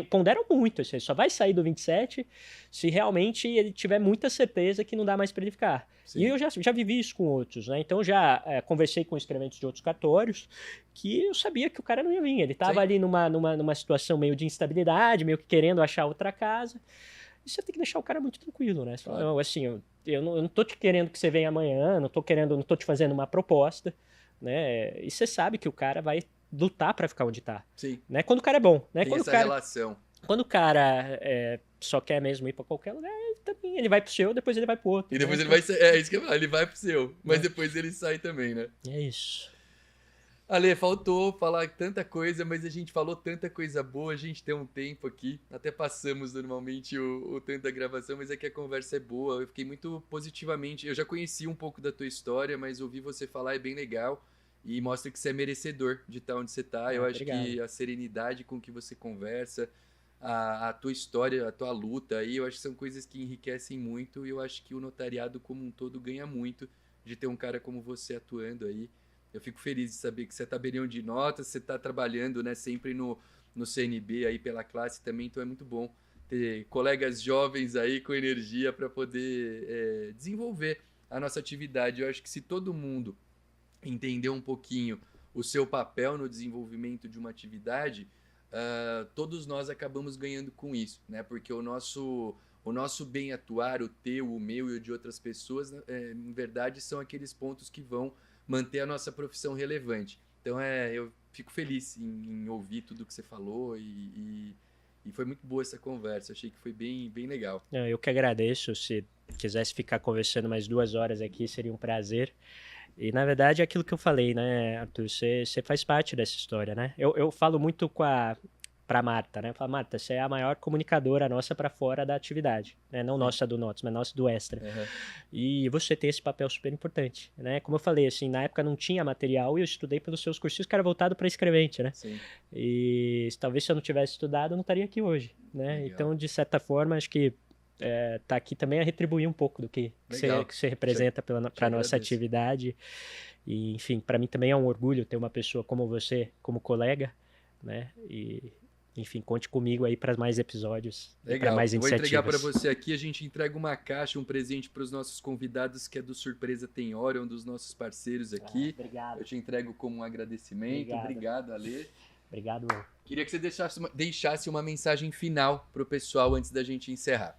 ponderam muito, assim, só vai sair do 27 se realmente ele tiver muita certeza que não dá mais para ele ficar. E Sim, eu já vivi isso com outros, né? Então já conversei com escreventes de outros cartórios que eu sabia que o cara não ia vir. Ele estava sim. ali numa situação meio de instabilidade, meio que querendo achar outra casa. E você tem que deixar o cara muito tranquilo, né? Você fala, Claro. não, assim, eu não tô te querendo que você venha amanhã, não tô te fazendo uma proposta, né? E você sabe que o cara vai lutar para ficar onde tá, Sim. né? Quando o cara é bom, né? Tem essa relação. Quando o cara só quer mesmo ir para qualquer lugar, ele vai pro seu, depois ele vai pro outro, E né? depois ele Então, vai. É isso que eu ia falar, ele vai pro seu. Mas né? depois ele sai também, né? É isso. Ale, faltou falar tanta coisa, mas a gente falou tanta coisa boa, a gente tem um tempo aqui. Até passamos normalmente o tempo da gravação, mas é que a conversa é boa. Eu fiquei muito positivamente. Eu já conheci um pouco da tua história, mas ouvir você falar é bem legal e mostra que você é merecedor de estar onde você está. Eu Ah, acho obrigado. que a serenidade com que você conversa, a tua história, a tua luta aí, eu acho que são coisas que enriquecem muito e eu acho que o notariado como um todo ganha muito de ter um cara como você atuando aí. Eu fico feliz de saber que você é tabelião de notas, você está trabalhando, né, sempre no CNB aí pela classe também, então é muito bom ter colegas jovens aí com energia para poder desenvolver a nossa atividade. Eu acho que se todo mundo entender um pouquinho o seu papel no desenvolvimento de uma atividade, todos nós acabamos ganhando com isso, né? Porque o nosso bem atuar, o teu, o meu e o de outras pessoas, em verdade, são aqueles pontos que vão manter a nossa profissão relevante. Então, eu fico feliz em ouvir tudo que você falou e foi muito boa essa conversa. Achei que foi bem, bem legal. Eu que agradeço. Se quisesse ficar conversando mais 2 horas aqui, seria um prazer. E na verdade é aquilo que eu falei, né, Arthur? Você faz parte dessa história, né? Eu falo muito pra Marta, né? Eu falo, Marta, você é a maior comunicadora nossa para fora da atividade, né? Não Sim. nossa do Notes, mas nossa do Extra. Uhum. E você tem esse papel super importante, né? Como eu falei, assim, na época não tinha material e eu estudei pelos seus cursos que era voltado para escrevente, né? Sim. E talvez se eu não tivesse estudado, eu não estaria aqui hoje, né? Legal. Então, de certa forma, acho que tá aqui também a retribuir um pouco do Legal. que você Te, representa te para nossa agradeço. atividade. E, enfim, para mim também é um orgulho ter uma pessoa como você, como colega, né? E, enfim, conte comigo aí para mais episódios e para Legal. mais Eu vou entregar para iniciativas. você aqui. A gente entrega uma caixa, um presente para os nossos convidados, que é do Surpresa Tem Hora, um dos nossos parceiros aqui. Eu Obrigado, te entrego como um agradecimento. obrigado. Obrigado, Ale. Obrigado. Queria que você deixasse uma mensagem final para o pessoal antes da gente encerrar.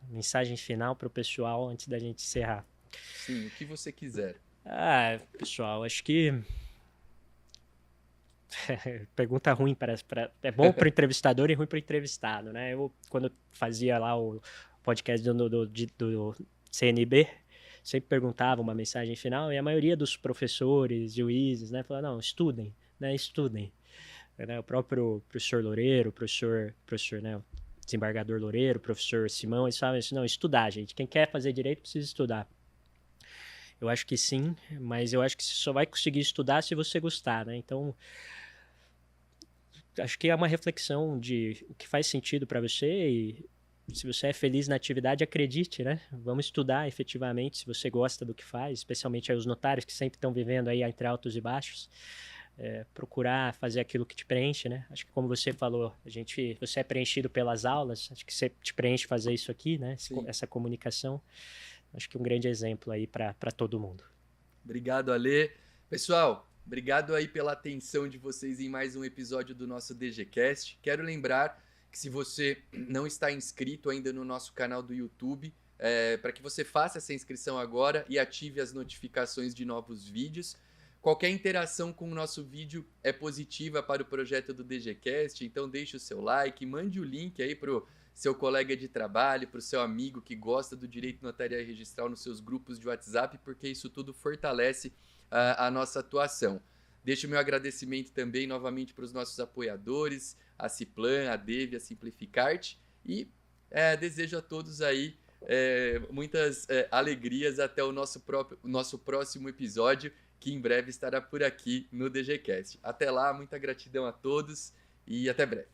Mensagem final para o pessoal antes da gente encerrar. Sim, o que você quiser. Pessoal, acho que pergunta ruim, é bom para o entrevistador e ruim para o entrevistado, né? Eu, quando fazia lá o podcast do CNB, sempre perguntava uma mensagem final e a maioria dos professores, juízes, né, falava, não, estudem, né, estudem. O próprio professor Loureiro, professor, né, o desembargador Loureiro, professor Simão, eles falavam assim, não, estudar, gente, quem quer fazer direito precisa estudar. Eu acho que sim, mas eu acho que você só vai conseguir estudar se você gostar, né? Então, acho que é uma reflexão de o que faz sentido para você e se você é feliz na atividade, acredite, né? Vamos estudar efetivamente se você gosta do que faz, especialmente aí os notários que sempre estão vivendo aí entre altos e baixos. Procurar fazer aquilo que te preenche, né? Acho que como você falou, você é preenchido pelas aulas, acho que você te preenche fazer isso aqui, né? Essa comunicação. Acho que um grande exemplo aí para todo mundo. Obrigado, Ale. Pessoal, obrigado aí pela atenção de vocês em mais um episódio do nosso DGCast. Quero lembrar que se você não está inscrito ainda no nosso canal do YouTube, para que você faça essa inscrição agora e ative as notificações de novos vídeos. Qualquer interação com o nosso vídeo é positiva para o projeto do DGCast, então deixe o seu like, mande o link aí para o seu colega de trabalho, para o seu amigo que gosta do direito notarial e registral nos seus grupos de WhatsApp, porque isso tudo fortalece a nossa atuação. Deixo o meu agradecimento também novamente para os nossos apoiadores, a Ciplan, a Dev, a Simplificarte, e desejo a todos aí muitas alegrias até o nosso próximo episódio, que em breve estará por aqui no DGCast. Até lá, muita gratidão a todos e até breve.